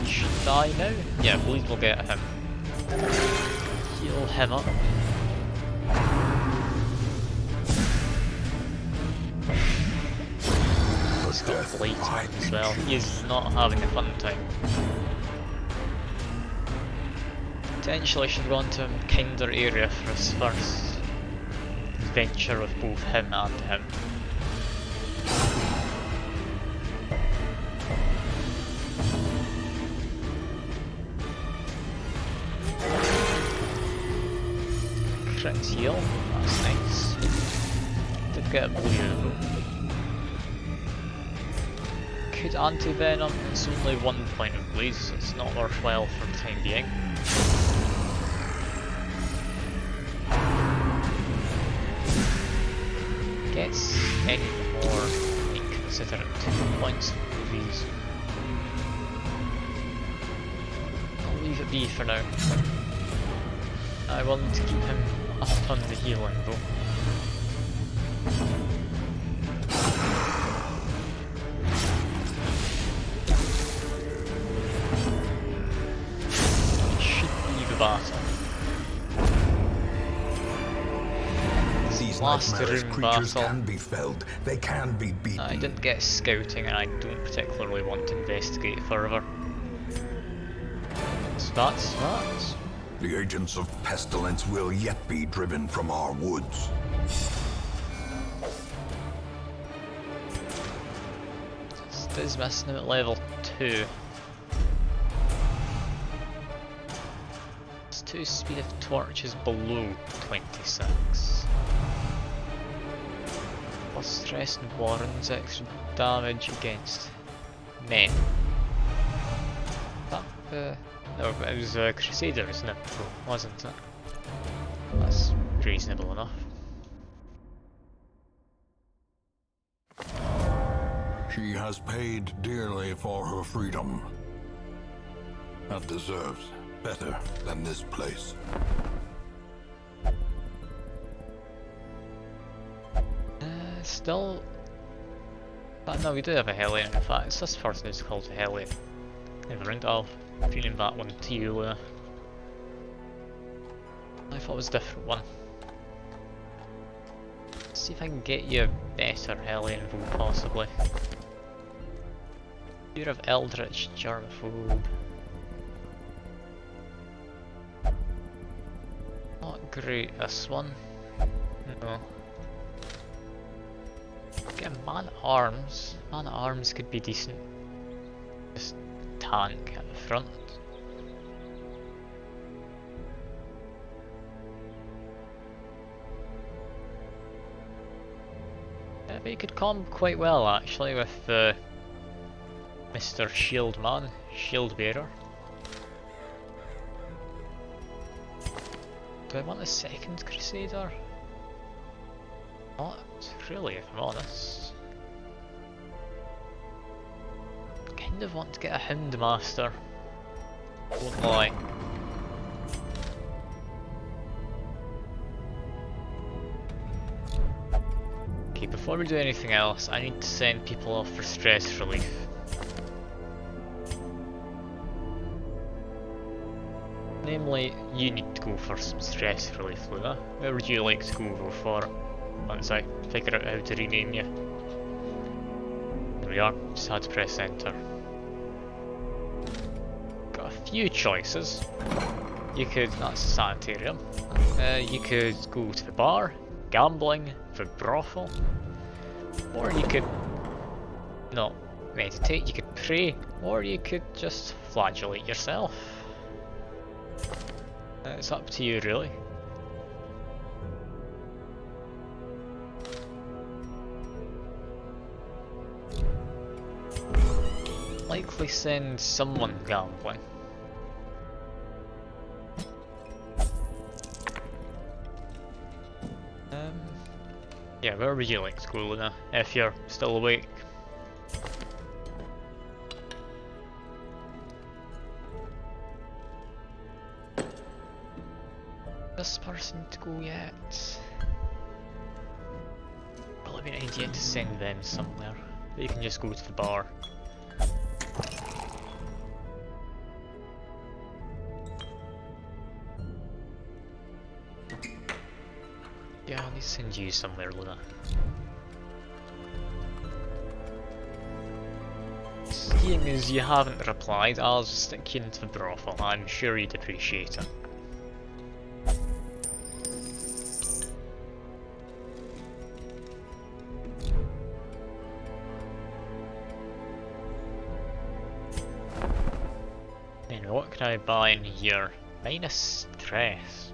Should die now? Yeah, Bleed will get him. Heal him up. He's got Blade on as well. He is not having a fun time. Potentially should have gone to a kinder area for his first adventure with both him and him. Crit heal, that's nice. Did get a bleed though. Could anti-venom, it's only 1 point of bleed, so it's not worthwhile for the time being. Gets any more, I consider it 2 points of these. I'll leave it be for now. I will need to keep him up on the healing though. Should be the battle. These Last nightmarish room creatures battle. can be felled. They can be beaten. I didn't get scouting and I don't particularly want to investigate further. So that's that. The agents of pestilence will yet be driven from our woods. This is missing at level 2. It's 2 speed of torches below 26. Plus stress and warrants extra damage against men. That, no, it was Crusader, isn't it? Wasn't it? That's reasonable enough. She has paid dearly for her freedom. And deserves better than this place. Still... But no, we do have a Hellion. In fact, it's this person who's called a Hellion. Never mind, I'll feeling that one to you, Luna. I thought it was a different one. Let's see if I can get you a better Hellion vote, possibly. You're of Eldritch Germaphobe. Not great, this one. No. Get a Man at Arms. Man at Arms could be decent. Just tank at the front. Yeah, but you could comb quite well actually with Mr. Shield Man, Shield Bearer. Do I want a second Crusader? Not really, if I'm honest. Kind of want to get a Houndmaster. Won't lie. Okay, before we do anything else, I need to send people off for stress relief. Namely, you need to go for some stress relief, Luna. Where would you like to go for? Once I figure out how to rename you. There we are, just had to press enter. Got a few choices. You could, that's a sanitarium. You could go to the bar, gambling, the brothel. Or you could not meditate, you could pray, or you could just flagellate yourself. It's up to you really. Likely send someone gambling. Yeah, where would you like to go, Luna, if you're still awake? This person to go yet? Probably be an idea to send them somewhere. They can just go to the bar. Yeah, I'll need to send you somewhere, Luna. Seeing as you haven't replied, I'll just stick you into the brothel. I'm sure you'd appreciate it. Anyway, what can I buy in here? Minus stress.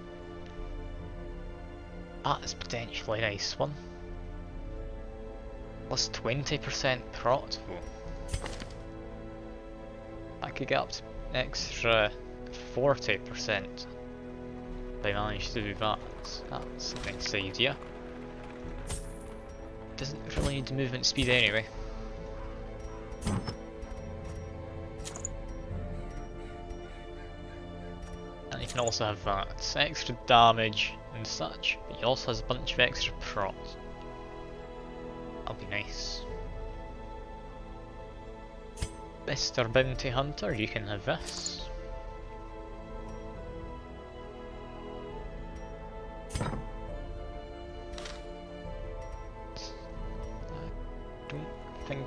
That's potentially a nice one. Plus 20% prot. I could get up to extra 40% if I manage to do that. That's a nice idea. Doesn't really need the movement speed anyway. And you can also have that. Extra damage and such, but he also has a bunch of extra prot. That'll be nice. Mr. Bounty Hunter, you can have this.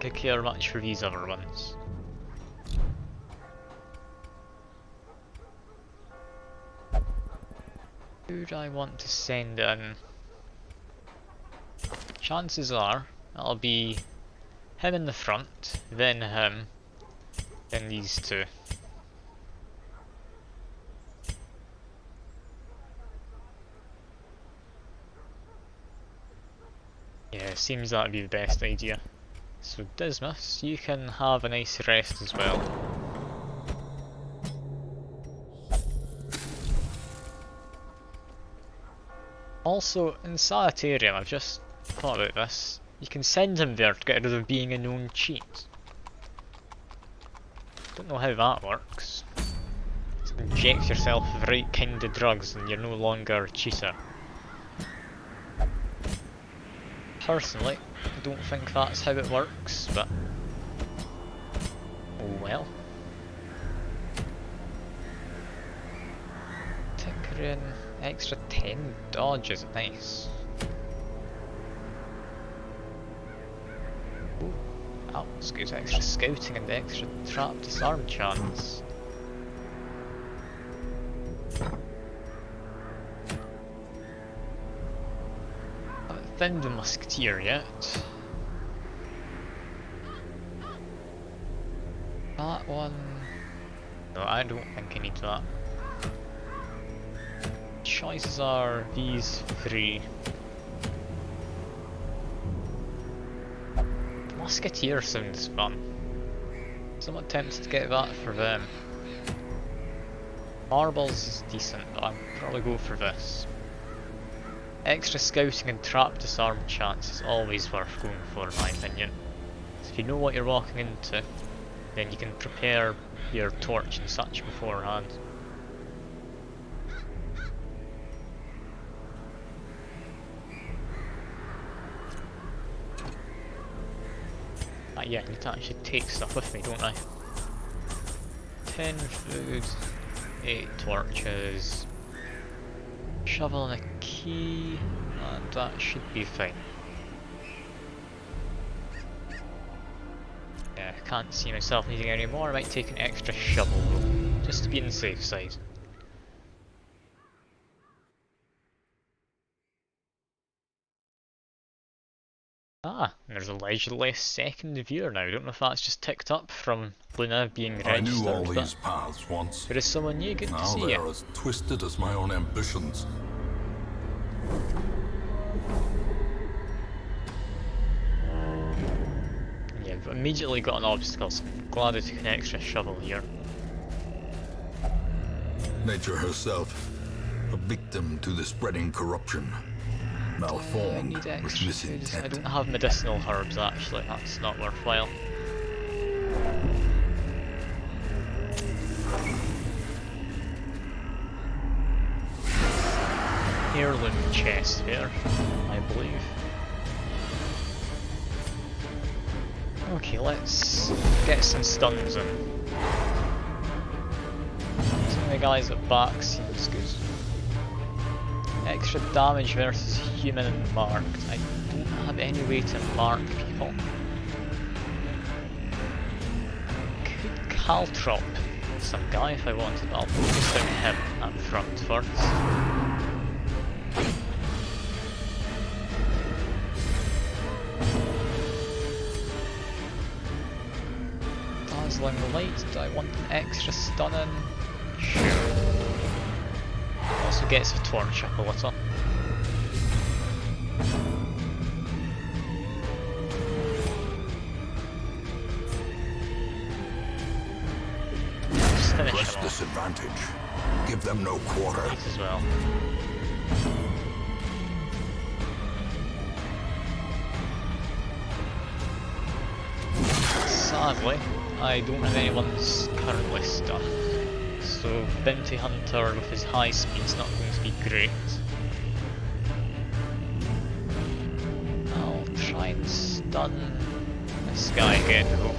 to care much for these other ones. Who do I want to send in? Chances are it'll be him in the front, then him, then these two. Yeah, seems that'd be the best idea. So Dismas, you can have a nice rest as well. Also, in Sanitarium, I've just thought about this. You can send him there to get rid of being a known cheat. Don't know how that works. Just inject yourself with the right kind of drugs and you're no longer a cheater. Personally, I don't think that's how it works, but oh well. Tinkering, extra 10 dodge is nice. Ooh, that was good, extra scouting and extra trap disarm chance. Found the musketeer yet. That one... No, I don't think I need that. Choices are these three. Musketeer sounds fun. Somewhat tempted to get that for them. Marbles is decent, but I'll probably go for this. Extra scouting and trap disarm chance is always worth going for, in my opinion. So if you know what you're walking into, then you can prepare your torch and such beforehand. Yeah, I need to actually take stuff with me, don't I? 10 food, 8 torches, shovel and a key, and that should be fine. Yeah, I can't see myself needing any more. I might take an extra shovel though, just to be on the safe side. Ah, and there's a leisurely second viewer now. I don't know if that's just ticked up from Luna being registered. I knew all these paths once. There is someone new, good to Now see they're you. as twisted as my own ambitions. Yeah, I've immediately got an obstacle, so I'm glad I took an extra shovel here. Nature herself, a victim to the spreading corruption. Malformed with I misintent. don't have medicinal herbs actually, that's not worthwhile. Heirloom chest here, I believe. Okay, let's get some stuns in. Some of the guys at back seems good. Extra damage versus human and marked. I don't have any way to mark people. Could caltrop some guy if I wanted, but I'll focus down him at the front first. Dazzling light, do I want an extra stunning? Sure. Also gets the torch up a little. Just finish Press him off. disadvantage. Give them no quarter. Might as well. Sadly, I don't have anyone's currently stuck. So Bounty Hunter with his high speed's not going to be great. I'll try and stun this guy again though.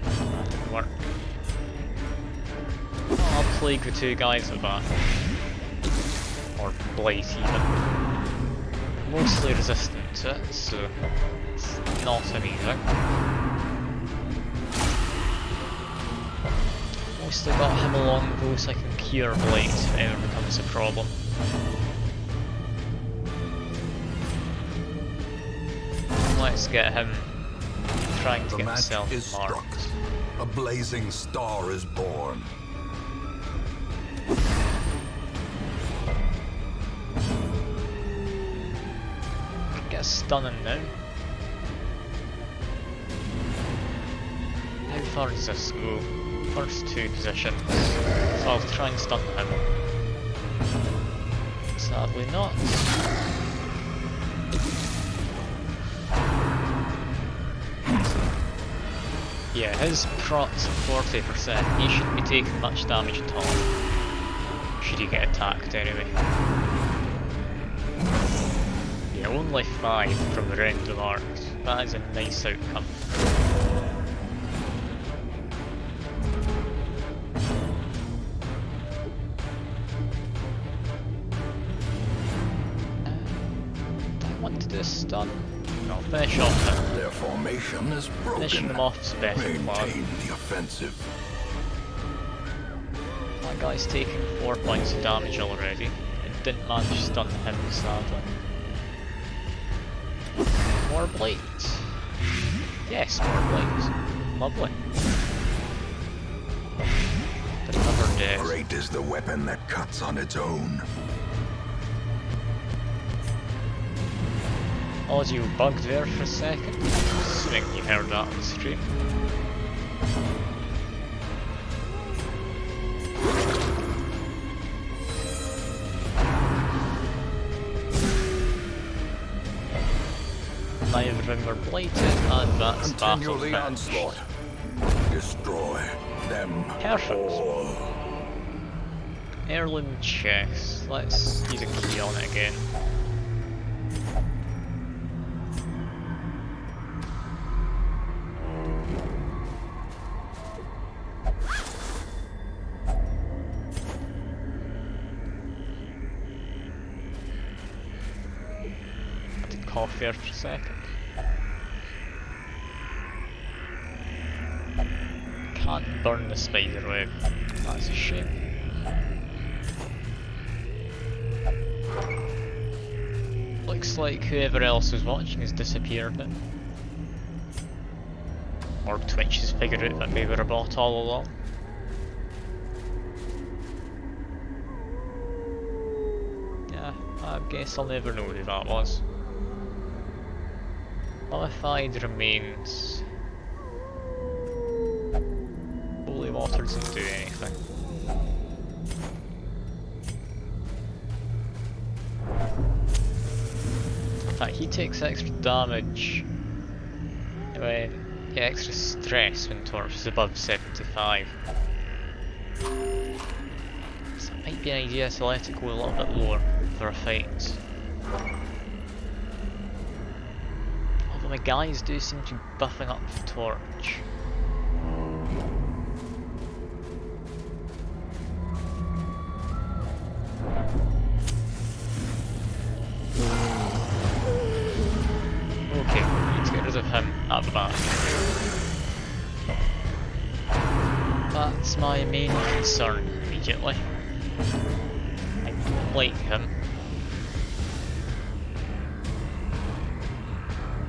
That didn't work. I'll plague the two guys at back. Or blight even. Mostly resistant use it, so it's not amazing. Mostly got him along though so I can cure Blight if it ever becomes a problem. Let's get him trying to The get match himself is struck. marked. A blazing star is born. Get a stunning now. How far does this go? First two positions. So I'll try and stun him. Sadly not. Yeah, his prot's 40%. He shouldn't be taking much damage at all. Should he get attacked anyway. Yeah, only 5 from the random arcs. That is a nice outcome. Do I want to do a stun? No, finish off him. Their formation is Finishing broken. them off is better plan. Maintain the offensive. That guy's taking 4 points of damage already. It didn't manage to stun him, sadly. More Blight. Yes, more Blight. Lovely. But another death. Great is the weapon that cuts on its own. Audio bugged there for a second. Assuming you heard that on the stream. Neither of them were blighted, and that's battle Continue the finished. onslaught. Destroy them Perfect. all. Heirloom chest. Let's use a key on it again. I did cough there for a second. Can't burn the spider web. That's a shame. Looks like whoever else was watching has disappeared then. Or Twitch has figured out that they were a bot all along. Yeah, I guess I'll never know who that was. Modified remains. Holy water doesn't do anything. In fact, he takes extra damage. Yeah, extra stress when torch is above 75. So it might be an idea to let it go a little bit lower for a fight. Although my guys do seem to be buffing up the torch. Okay, need to get rid of him at the back. That's my main concern immediately. I don't like him.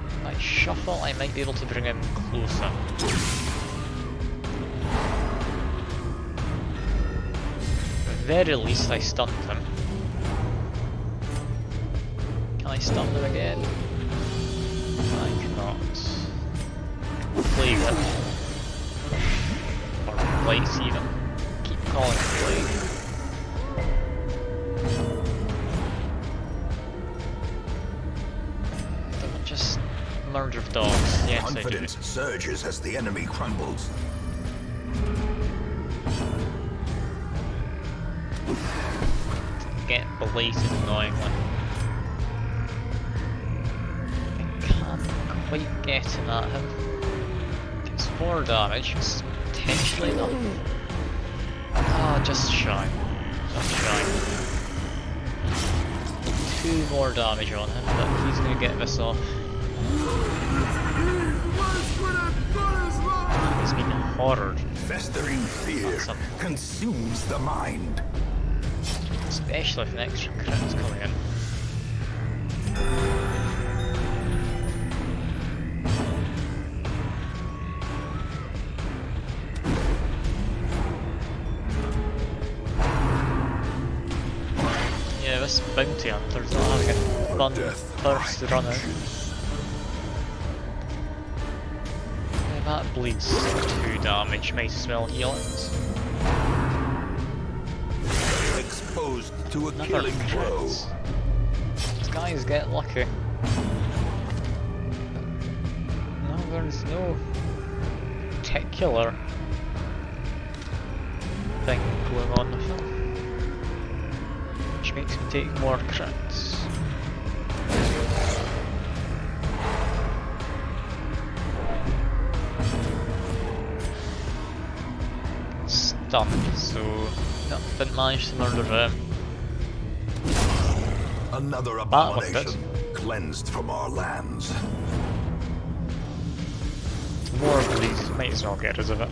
If I shuffle, I might be able to bring him closer. At the very least, I stunned him. Can I stun him again? I cannot. Plague it. Or Blight even. Keep calling it Plague. Don't just murder dogs. Yes, I do. Confidence surges as the enemy crumbles. Get belated annoyingly. Can't quite get him at him. Gets 4 damage, it's potentially enough. Ah, just shy. Just shy. 2 more damage on him, but he's going to get this off. He's been horrored. Festering fear consumes the mind. Especially if an extra crit's coming in. Yeah, this bounty hunter's not having a fun first run out. Yeah, that bleeds 2 damage, might as well heal it. Exposed to a Another killing blow. crit. These guys get lucky. No, there's no particular thing going on with him, which makes him take more crits. Stunned, so no, didn't manage to murder him. Another one abomination cleansed from our lands. More of these, might as well get rid of it.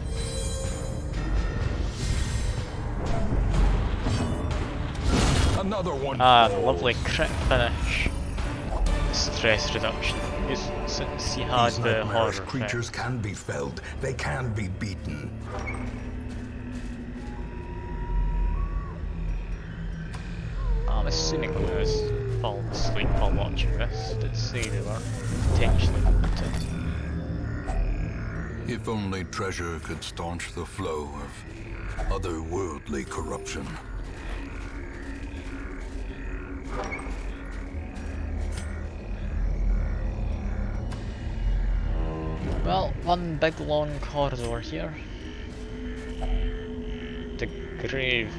Another one. Ah, lovely crit finish. Stress reduction. Since he had These the horror nightmarish creatures effect. can be felled. They can be beaten. I'm assuming Lewis fallen asleep while watching this. Did say they were potentially haunted. If only treasure could staunch the flow of otherworldly corruption. Well, one big long corridor here. The grave.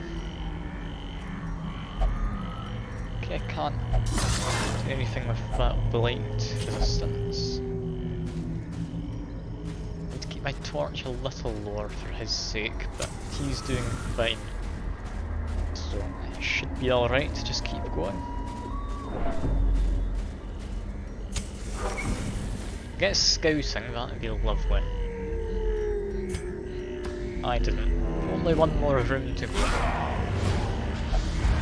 Okay, I can't do anything with that blight resistance. Need to keep my torch a little lower for his sake, but he's doing fine. So it should be alright to just keep going. Get scouting, that'd be lovely. I didn't. Only one more room to go.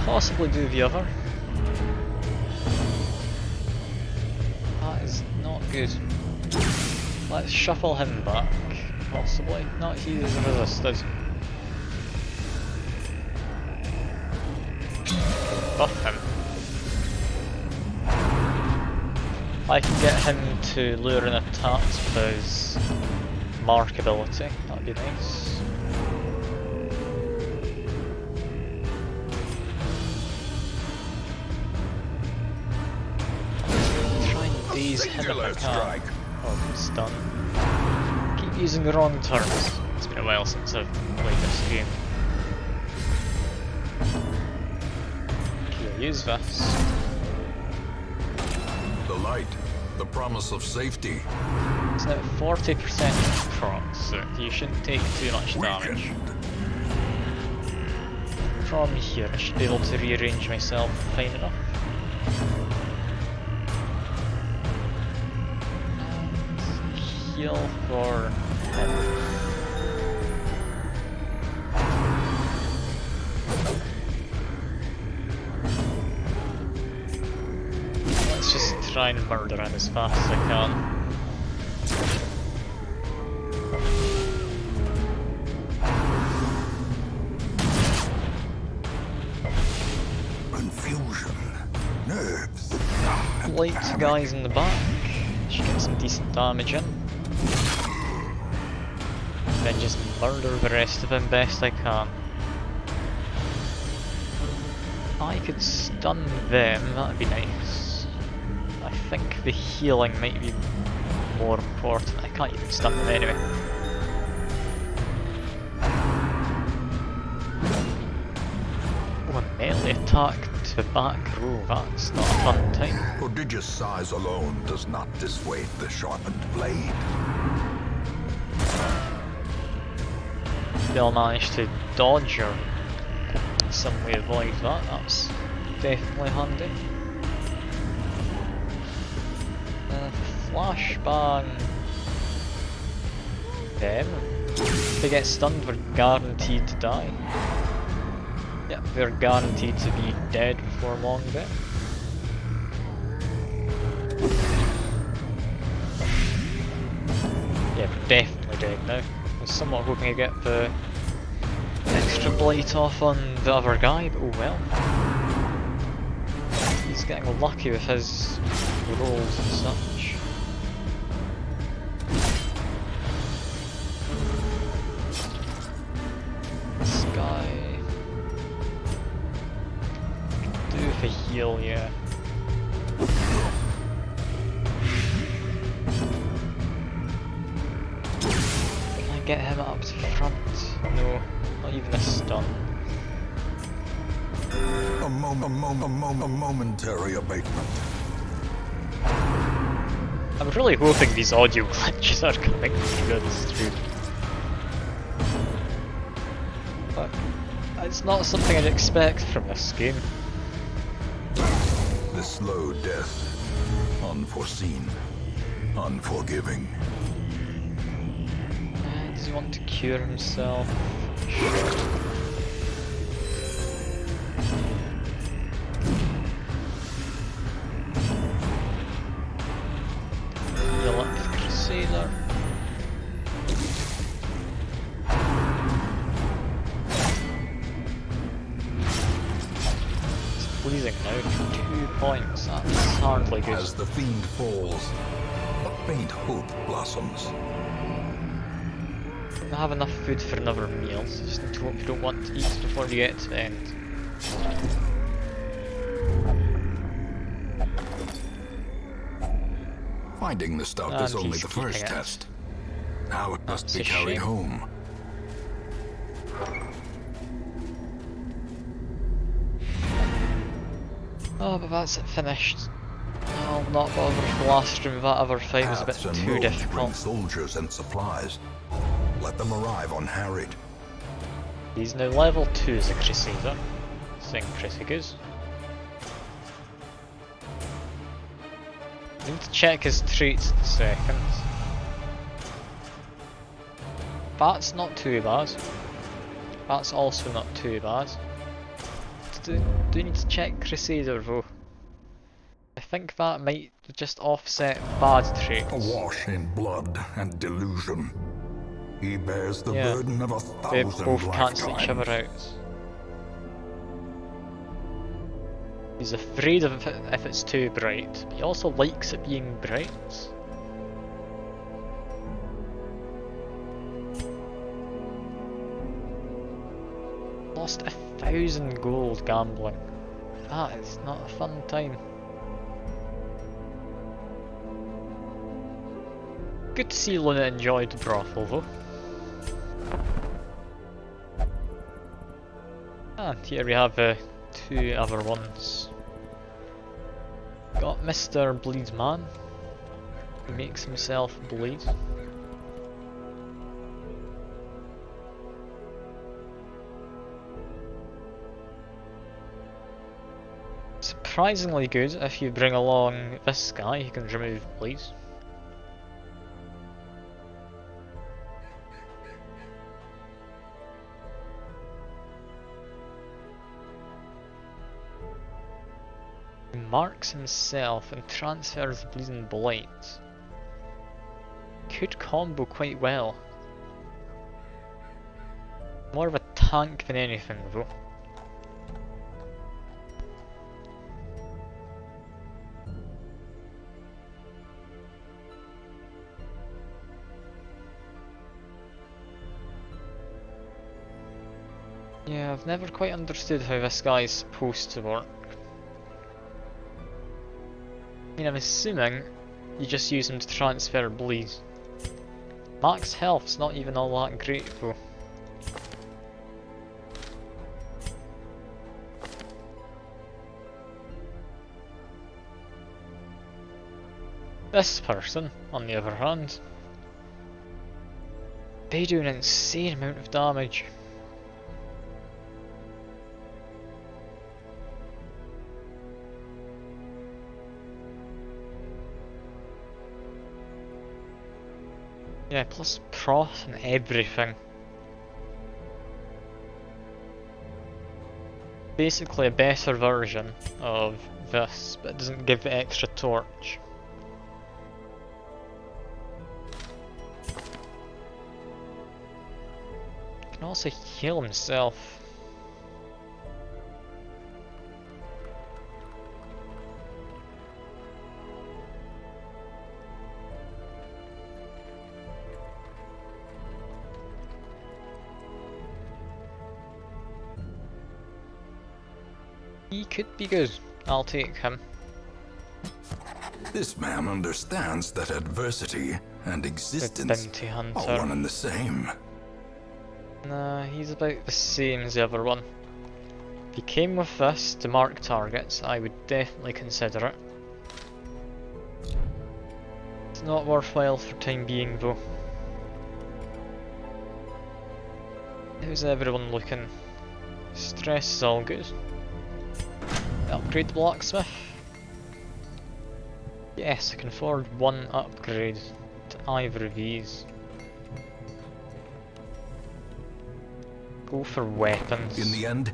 Possibly do the other. That is not good. Let's shuffle him back. Possibly. Not he is resisted. Buff him. I can get him to lure an attack with his mark ability, that'd be nice. Try and daze him if I can. Oh, I'm stunned. Keep using the wrong terms. It's been a while since I've played this game. Okay, use this. The light, the promise of safety. It's now 40% proc, so you shouldn't take too much damage. Weakened. From here, I should be able to rearrange myself fine enough. And heal for him. Let's just try and murder him as fast as I can. Confusion. Nerves. Light guys in the back. Should get some decent damage in. Then just murder the rest of them best I can. I could stun them, that'd be nice. I think the healing might be more important. I can't even stun them anyway. Oh, a melee attack to the back row, that's not a fun time. Prodigious size alone does not dissuade the sharpened blade. They'll manage to dodge or in some way avoid that, that's definitely handy. Flashbang them. If they get stunned, we're guaranteed to die. Yep, we're guaranteed to be dead before long then. Yeah, we're definitely dead now. I was somewhat hoping to get the extra blight off on the other guy, but oh well. He's getting lucky with his rolls and such. This guy could do with a heal, yeah. Can I get him up to front? No, not even a stun. A momentary abatement. I'm really hoping these audio glitches are coming good through. But it's not something I'd expect from this game. The slow death. Unforeseen. Unforgiving. Does he want to cure himself? Heal up the Crusader. It's pleasing now for 2 points. That's hardly good. As the fiend falls, a faint hope blossoms. Don't have enough food for another meal, so just need to hope you don't want to eat before you get to the end. Finding the stuff is And only he's the first keeping it. test. Now it must That's be a carried shame. home. Oh, but that's it finished. I'll not bother blastering that other fight, was a bit Paths and too roads bring difficult. soldiers and supplies. Let them arrive unharried. He's now level 2 as a Crusader. Saying pretty good. I need to check his traits in a second. That's not too bad. That's also not too bad. Do need to check Crusader though. I think that might just offset bad traits. Awash in blood and delusion. He bears the Yeah. burden of They 1,000 both cancel each other lifetimes. out. He's afraid of it if it's too bright, but he also likes it being bright. Lost 1,000 gold gambling. That is not a fun time. Good to see Luna enjoyed the brothel though. And here we have 2 other ones. Got Mr. Bleedman. He makes himself bleed. Surprisingly good if you bring along this guy, he can remove bleed. He marks himself and transfers bleeding blight. Could combo quite well. More of a tank than anything though. Yeah, I've never quite understood how this guy is supposed to work. I mean, I'm assuming you just use him to transfer bleed. Max health's not even all that great though. This person, on the other hand, they do an insane amount of damage. Yeah, plus prof and everything. Basically a better version of this, but it doesn't give the extra torch. He can also heal himself. He could be good. I'll take him. This man understands that adversity and The existence bounty are one hunter. and the same. Nah, he's about the same as the other one. If he came with this to mark targets, I would definitely consider it. It's not worthwhile for time being though. How's everyone looking? Stress is all good. Upgrade the blacksmith. Yes, I can afford one upgrade to either of these. Go for weapons. In the end,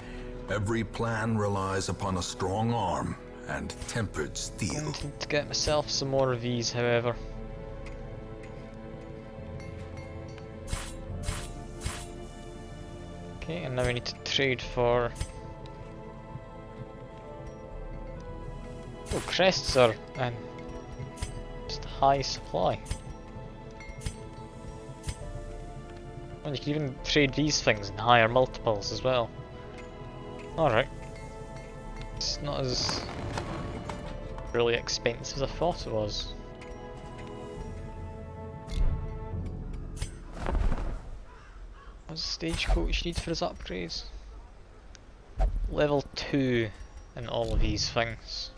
every plan relies upon a strong arm and tempered steel. I need to get myself some more of these, however. Okay, and now we need to trade for... Oh, crests are just a high supply. And you can even trade these things in higher multiples as well. Alright. It's not as really expensive as I thought it was. What does Stagecoach need for his upgrades? Level 2 in all of these things.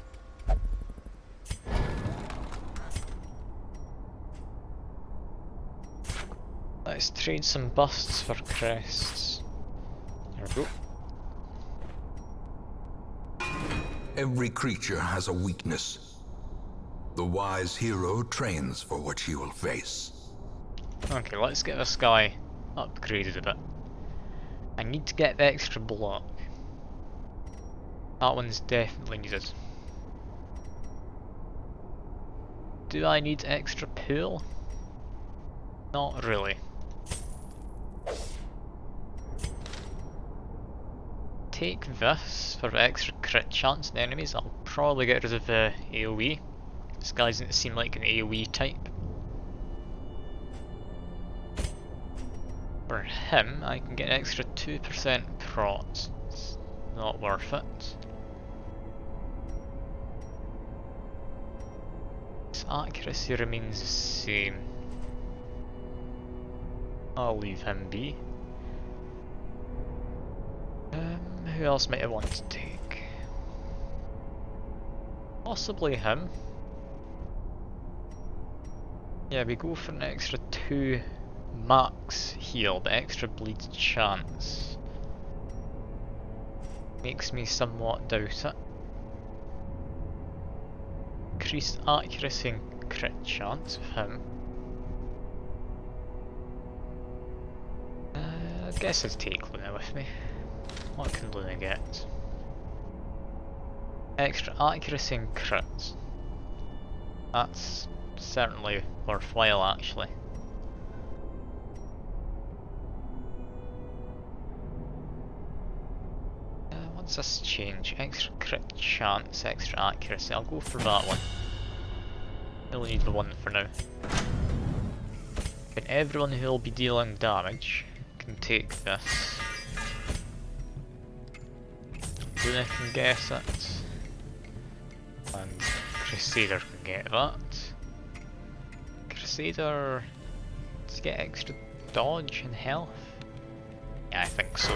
Let's trade some busts for crests. There we go. Every creature has a weakness. The wise hero trains for what she will face. Okay, let's get this guy upgraded a bit. I need to get the extra block. That one's definitely needed. Do I need extra pool? Not really. Take this for extra crit chance on enemies. I'll probably get rid of the AoE. This guy doesn't seem like an AoE type. For him, I can get an extra 2% prot. It's not worth it. His accuracy remains the same. I'll leave him be. Who else might I want to take? Possibly him. Yeah, we go for an extra 2 max heal, but extra bleed chance. Makes me somewhat doubt it. Increased accuracy and crit chance with him. I guess I'd take Luna with me. What can Luna get? Extra accuracy and crits. That's certainly worthwhile actually. What's this change? Extra crit chance, extra accuracy. I'll go for that one. I'll need the one for now. And everyone who will be dealing damage can take this. Luna can get it. And Crusader can get that. Crusader... does he get extra dodge and health? Yeah, I think so.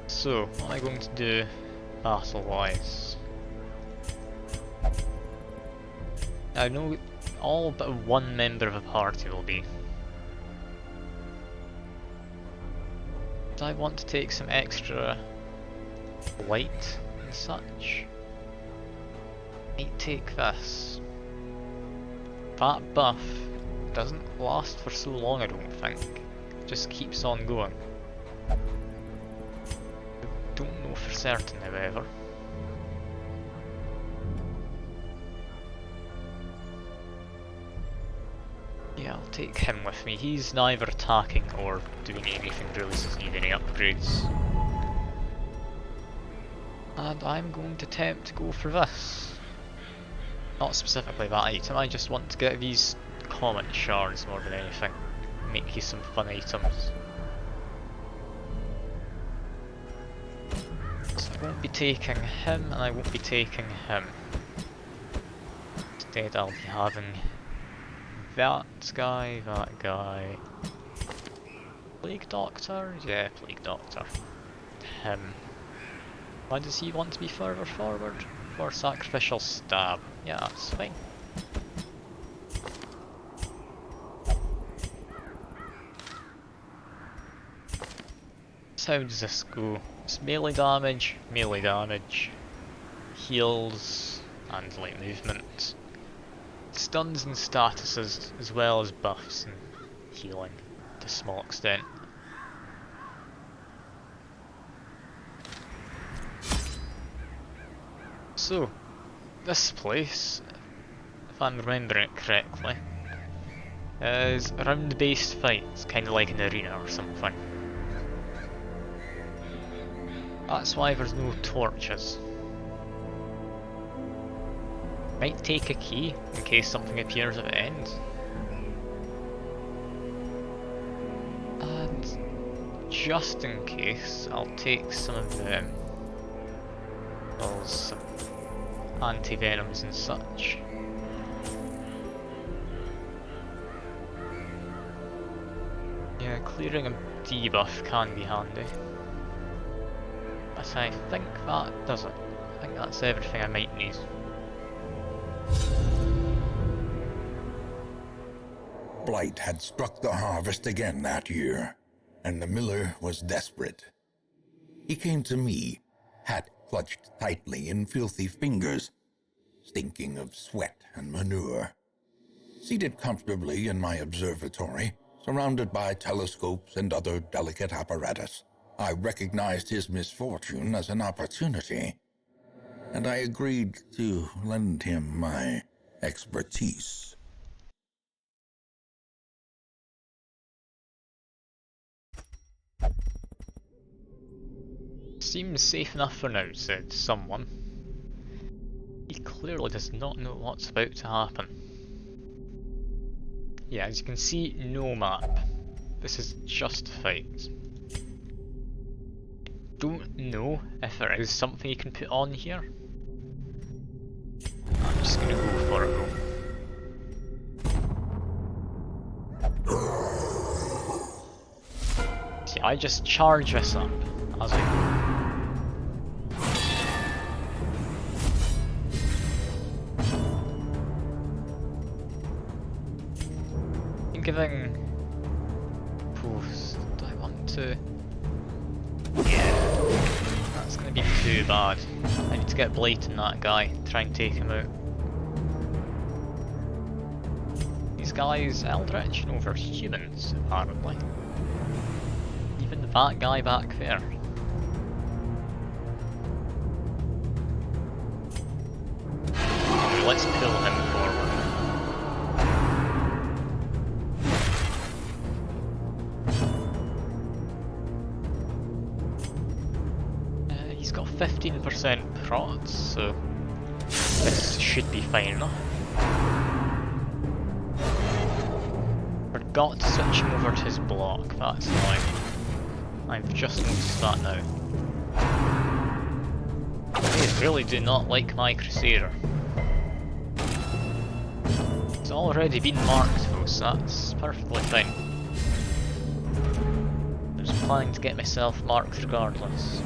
So, what am I going to do battle-wise? I know all but one member of a party will be. Do I want to take some extra light and such? Might take this. That buff doesn't last for so long, I don't think. It just keeps on going. Don't know for certain, however. Yeah, I'll take him with me. He's neither attacking or doing anything really, so doesn't need any upgrades. And I'm going to attempt to go for this. Not specifically that item, I just want to get these comet shards more than anything. Make you some fun items. So I won't be taking him, and I won't be taking him. Instead I'll be having that guy. Plague Doctor? Yeah, Plague Doctor. Him. Why does he want to be further forward? For Sacrificial Stab. Yeah, that's fine. So how does this go? It's melee damage, heals, and light movement. Stuns and statuses, as well as buffs and healing to a small extent. So, this place, if I'm remembering it correctly, is a round-based fight. It's kind of like an arena or something. That's why there's no torches. Might take a key in case something appears at the end. And just in case, I'll take some of them. Well, some anti-venoms and such. Yeah, clearing a debuff can be handy. But I think that does it. I think that's everything I might need. Blight had struck the harvest again that year, and the miller was desperate. He came to me, hat clutched tightly in filthy fingers, stinking of sweat and manure. Seated comfortably in my observatory, surrounded by telescopes and other delicate apparatus, I recognized his misfortune as an opportunity, and I agreed to lend him my expertise. Seems safe enough for now, said someone. He clearly does not know what's about to happen. Yeah, as you can see, no map. This is just a fight. Don't know if there is something you can put on here. I'm just gonna go for it though. See, I just charge this up as I go. Giving post. Do I want to? Yeah, that's gonna be too bad. I need to get Blight and that guy, try and take him out. These guys, Eldritch, no, they're humans apparently. Even that guy back there. Let's pull him forward. He's got 15% prots, so this should be fine enough. Forgot to switch him over to his block, that's annoying. I've just noticed that now. They really do not like my Crusader. It's already been marked though, so that's perfectly fine. I was planning to get myself marked regardless.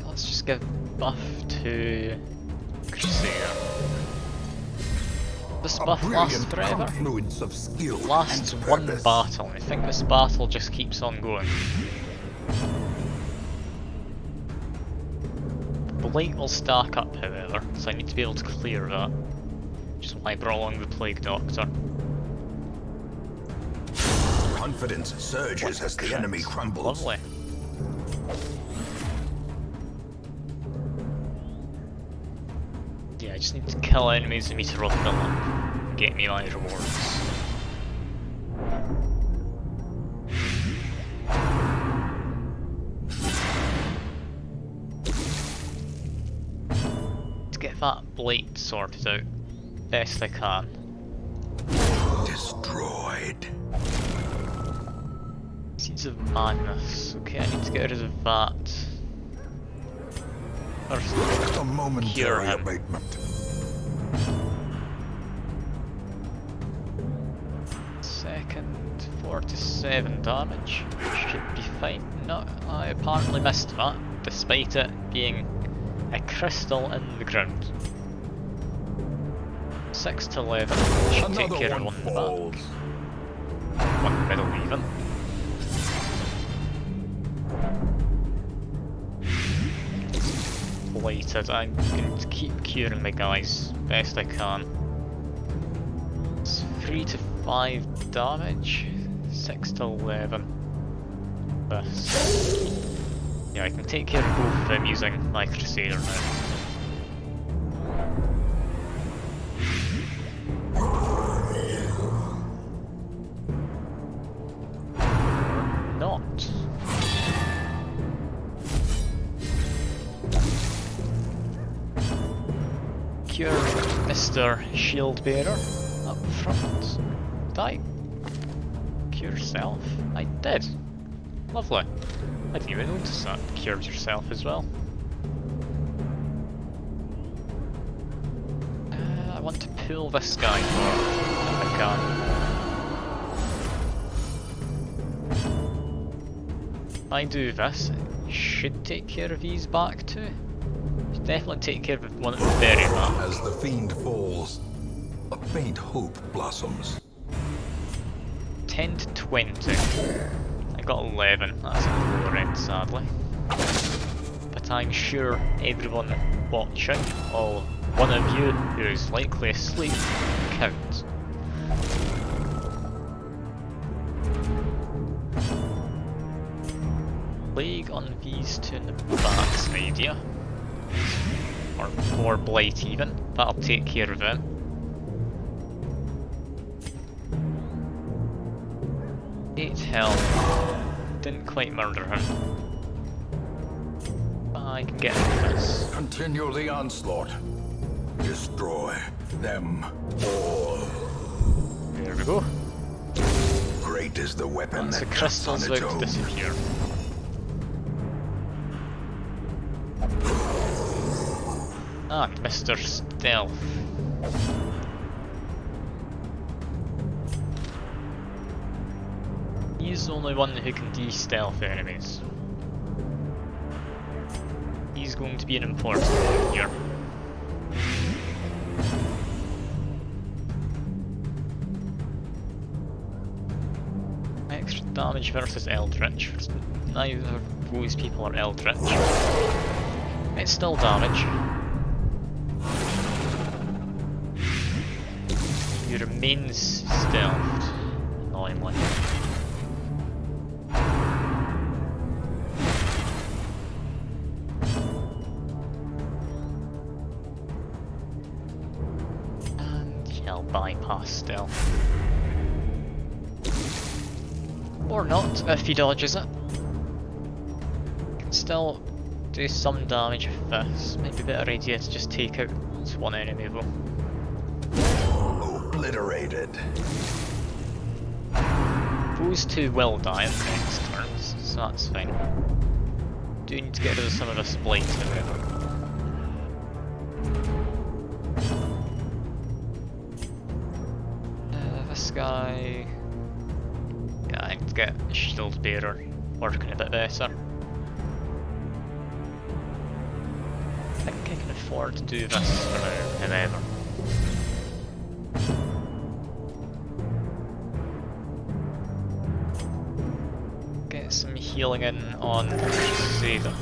Let's just give buff to Crusader. This A buff lasts brilliant forever. confluence of skill Lasts and one purpose. battle, and I think this battle just keeps on going. Blight will stack up, however, so I need to be able to clear that. Which is why I brought along the Plague Doctor. Confidence surges as the enemy crumbles. Lovely. Yeah, I just need to kill enemies and meter up them up. Get me my rewards. To get that Blight sorted out best I can. Destroyed. Seeds of Madness. Okay, I need to get rid of that. First, A momentary Cure him. abatement. second, 47 damage. Should be fine. No, I apparently missed that, despite it being a crystal in the ground. 6 to 11. Should take care of one in the back. One middle even. Blighted. I'm going to keep curing my guys best I can. It's 3 to 5 damage. 6 to 11. This. Yeah, I can take care of both of them using my Crusader now. Not. Cure Mr. Shield Bearer up front. Did I cure yourself? I did. Lovely. I didn't even notice that. Cured yourself as well. I want to pull this guy more if I can. If I do this, it should take care of these back too. Should definitely take care of one at the very back. As the fiend falls, a faint hope blossoms. 10 to 20. I got 11, that's at the lower end sadly. But I'm sure everyone watching, or one of you who is likely asleep, counts. Plague on these two in the back's an idea. Or Blight even, that'll take care of him. Eight health. Didn't quite murder him. But I can get rid of this. Continue the onslaught. Destroy them all. There we go. Great is the weapon Once the that cuts on crystal's its about to own. disappear. Ah, Mr. Stealth. He's the only one who can de-stealth enemies. He's going to be an important one here. Extra damage versus Eldritch. Neither of those people are Eldritch. It's still damage. He remains stealthed, annoyingly. And he'll bypass stealth. Or not, if he dodges it. Can still do some damage with this. Might be a better idea to just take out this one enemy though. Obliterated. Those two will die in the next turns, so that's fine. Do need to get rid of some of this blight however. This guy... Yeah, I need to get a Shield Bearer working a bit better. I think I can afford afford to do this for now, however. Get some healing in on Crusader.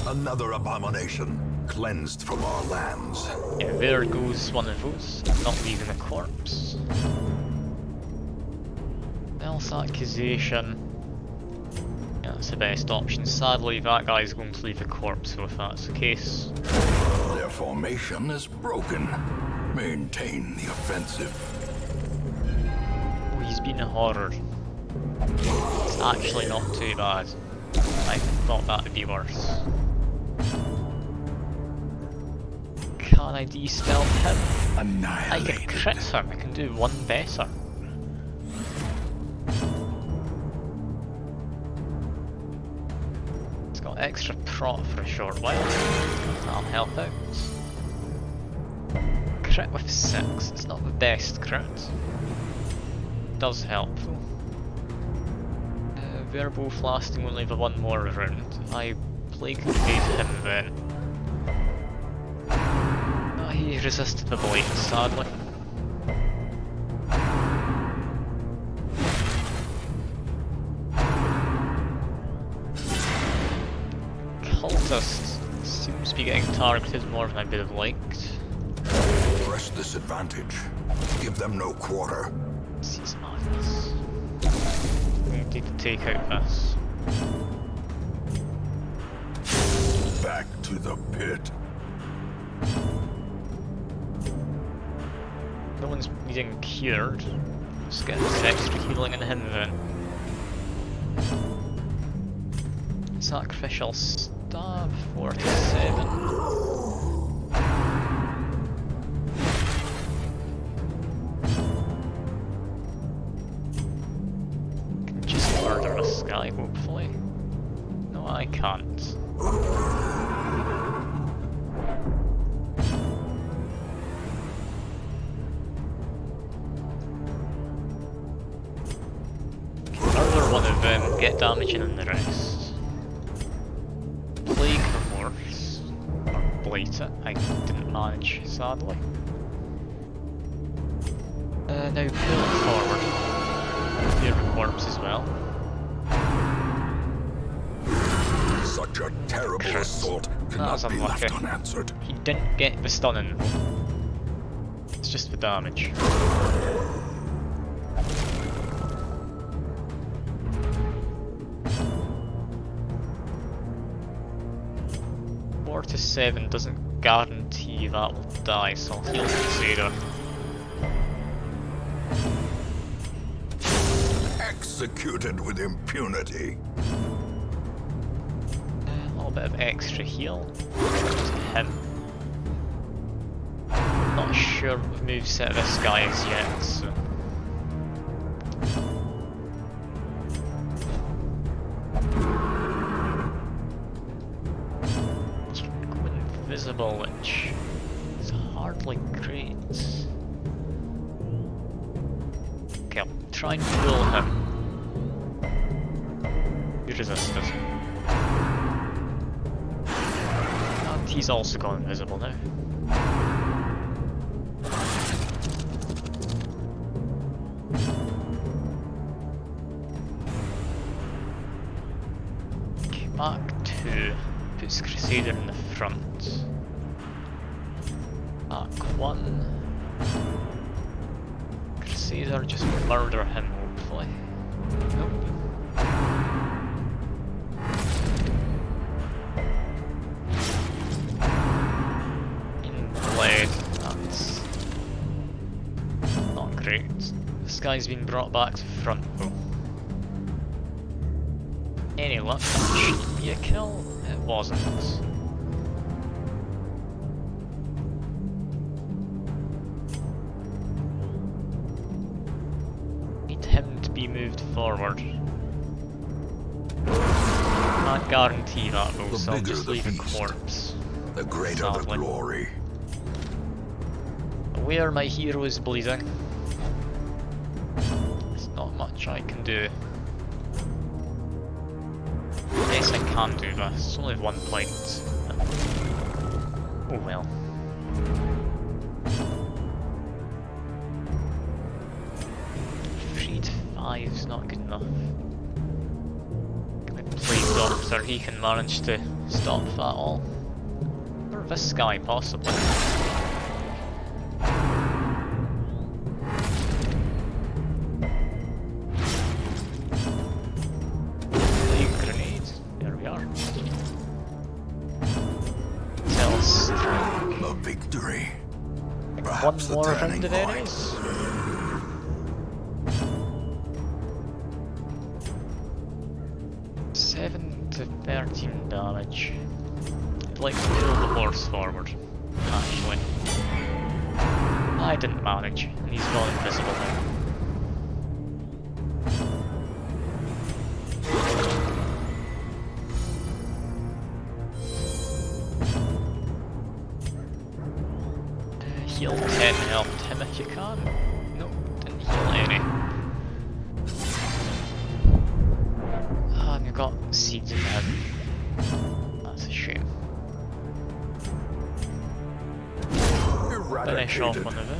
Another abomination, cleansed from our lands. Yeah, there goes one of those, not leaving a corpse. Else accusation. Yeah, that's the best option. Sadly, that guy's going to leave a corpse, so if that's the case. Their formation is broken. Maintain the offensive. Oh, he's been horrored. It's actually not too bad. I thought that would be worse. Can I de-stealth him? I can Annihilated. crit him, I can do one better. It's got extra prot for a short while. That'll help out. Crit with 6, it's not the best crit. Does help though. They're both lasting only for one more round. I Plague Invade him then. He resisted the blight, sadly. Cultist seems to be getting targeted more than I would have liked. Press this advantage. Give them no quarter. Sees madness. We need to take out this. Back to the pit. No one's needing cured. Just get this extra healing in him then. Sacrificial Stab 47. Can just murder this guy, hopefully. No, I can't. Murder one of them, get damage in on the rest. Plague the horse. Or blight it. I didn't manage, sadly. Now pull it forward. Clear the corpse as well. Such a terrible Crit. assault That's cannot be unlucky. left unanswered. He didn't get the stunning though. It's just the damage. Four to 7 doesn't guarantee that will die, so I'll heal Crusader. Executed with impunity. A little bit of extra heal to him. Not sure what moveset this guy is yet, so. He can go invisible, which is hardly great. Okay, I'll try and pull him. He resisted. And he's also gone invisible now. Okay, Mark 2 puts Crusader in the front. Mark 1. Crusader just murder him, hopefully. Nope. Blade, that's not great. This guy's been brought back to front though. Any luck? That should be a kill? It wasn't. Need him to be moved forward. Can't guarantee that though, The so I'll bigger just the leave a feast, corpse. The greater the Sadly. glory. Where my hero is bleeding. There's not much I can do. Yes, I can do this. It's only 1 point. Oh well. Three to 5 is not good enough. Plague Doctor, he can manage to stop that all. Or this guy, possibly. Plague Grenade, there we are. Cell Strike. A victory. One Perhaps a more turning round of point. enemies. Seven to 13 damage. I'd like to pull the horse forward, actually. I didn't manage, and he's not invisible now. Heal 10 health him if you can. Nope, didn't heal any. And you've got seeds in him. That's a shame. Finish off one of them.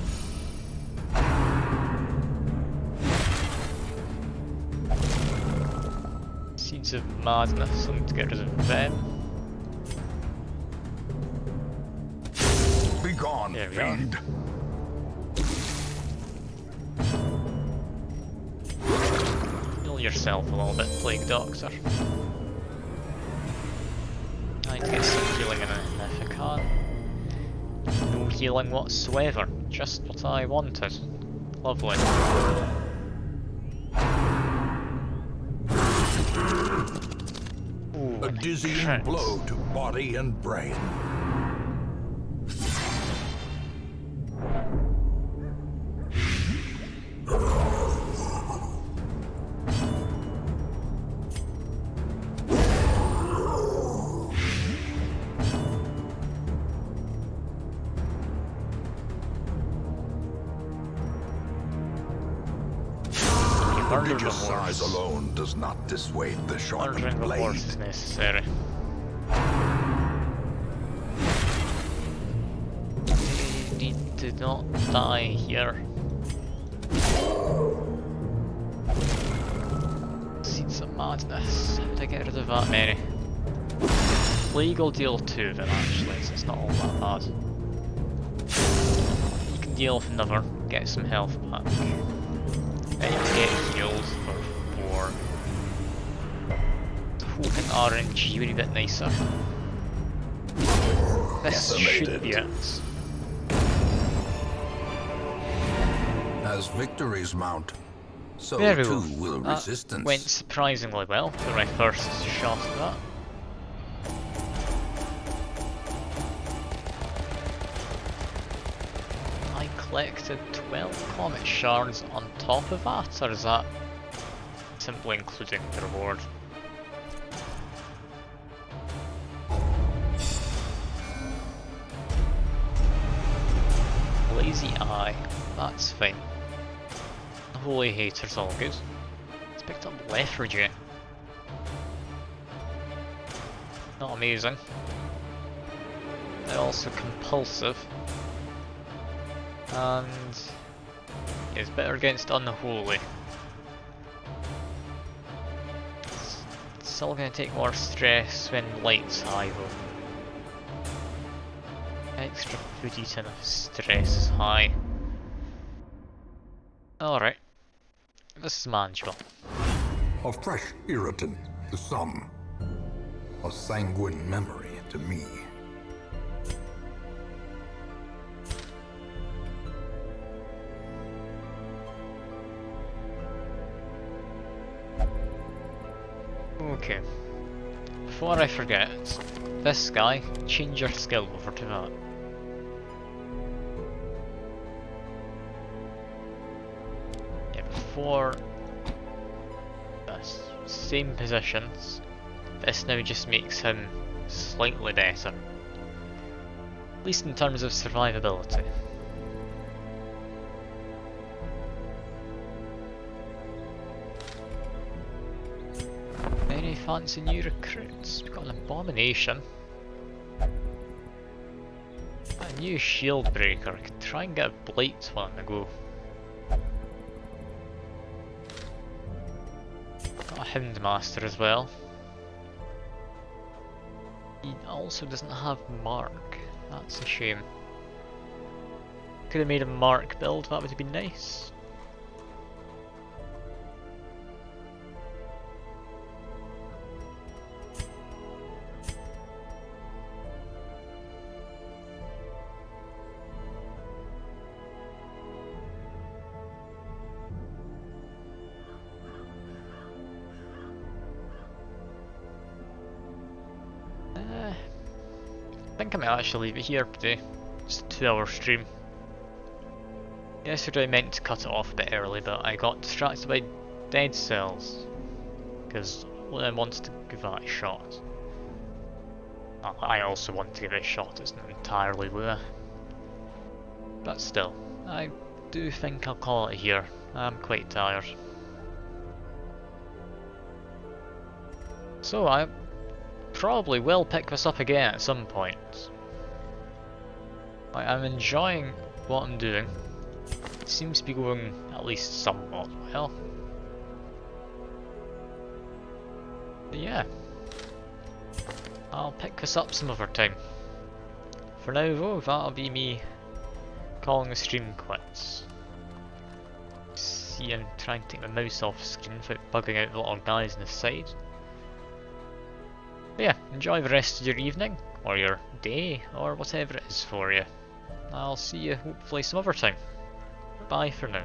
Seeds of Madness, I need to get rid of them. Be gone, There we are. fiend. Heal yourself a little bit, Plague Doctor. I need to get some healing in if I can. No healing whatsoever, just what I wanted. Lovely. Ooh, A and dizzying crits. blow to body and brain. Murder the Prodigious size horse. alone does not dissuade the Murdering sharpened the blade. horse is necessary. You need to not die here. Seeds of Madness. How did I get rid of that many? Plague will deal 2 then actually, so it's not all that bad. You can deal with another, get some health back. Then you can get healed for 4. Hoping RNG would be a bit nicer. This should be it. As victories mount, so There we too go. will That resistance. went surprisingly well for my first shot at that. I collected 12 comet shards on top of that, or is that simply including the reward? Lazy Eye, that's fine. Holy Hater's all good. It's picked up Lethargy. Not amazing. They're also compulsive. And it's better against Unholy. It's still gonna take more stress when light's high though. Extra food eating if stress is high. Alright. This is manageable. A fresh irritant to some. A sanguine memory to me. Okay. Before I forget, this guy, change your skill over to that. Yeah, before this, same positions. This now just makes him slightly better. At least in terms of survivability. Very fancy new recruits. We've got an Abomination. A new Shield Breaker. I could try and get a Blight one to go. Got a Houndmaster as well. He also doesn't have Mark. That's a shame. Could have made a Mark build, that would have been nice. I think I might actually leave it here today. It's a 2-hour stream. Yesterday I meant to cut it off a bit early, but I got distracted by Dead Cells because I wanted to give that a shot. I also want to give it a shot, it's not entirely Lua. But still, I do think I'll call it here. I'm quite tired. So I probably will pick this up again at some point. I'm enjoying what I'm doing. It seems to be going at least somewhat well. But yeah, I'll pick this up some other time. For now though, that'll be me calling the stream quits. See, I'm trying to take my mouse off screen without bugging out the little guys on the side. But yeah, enjoy the rest of your evening, or your day, or whatever it is for you. I'll see you hopefully some other time. Bye for now.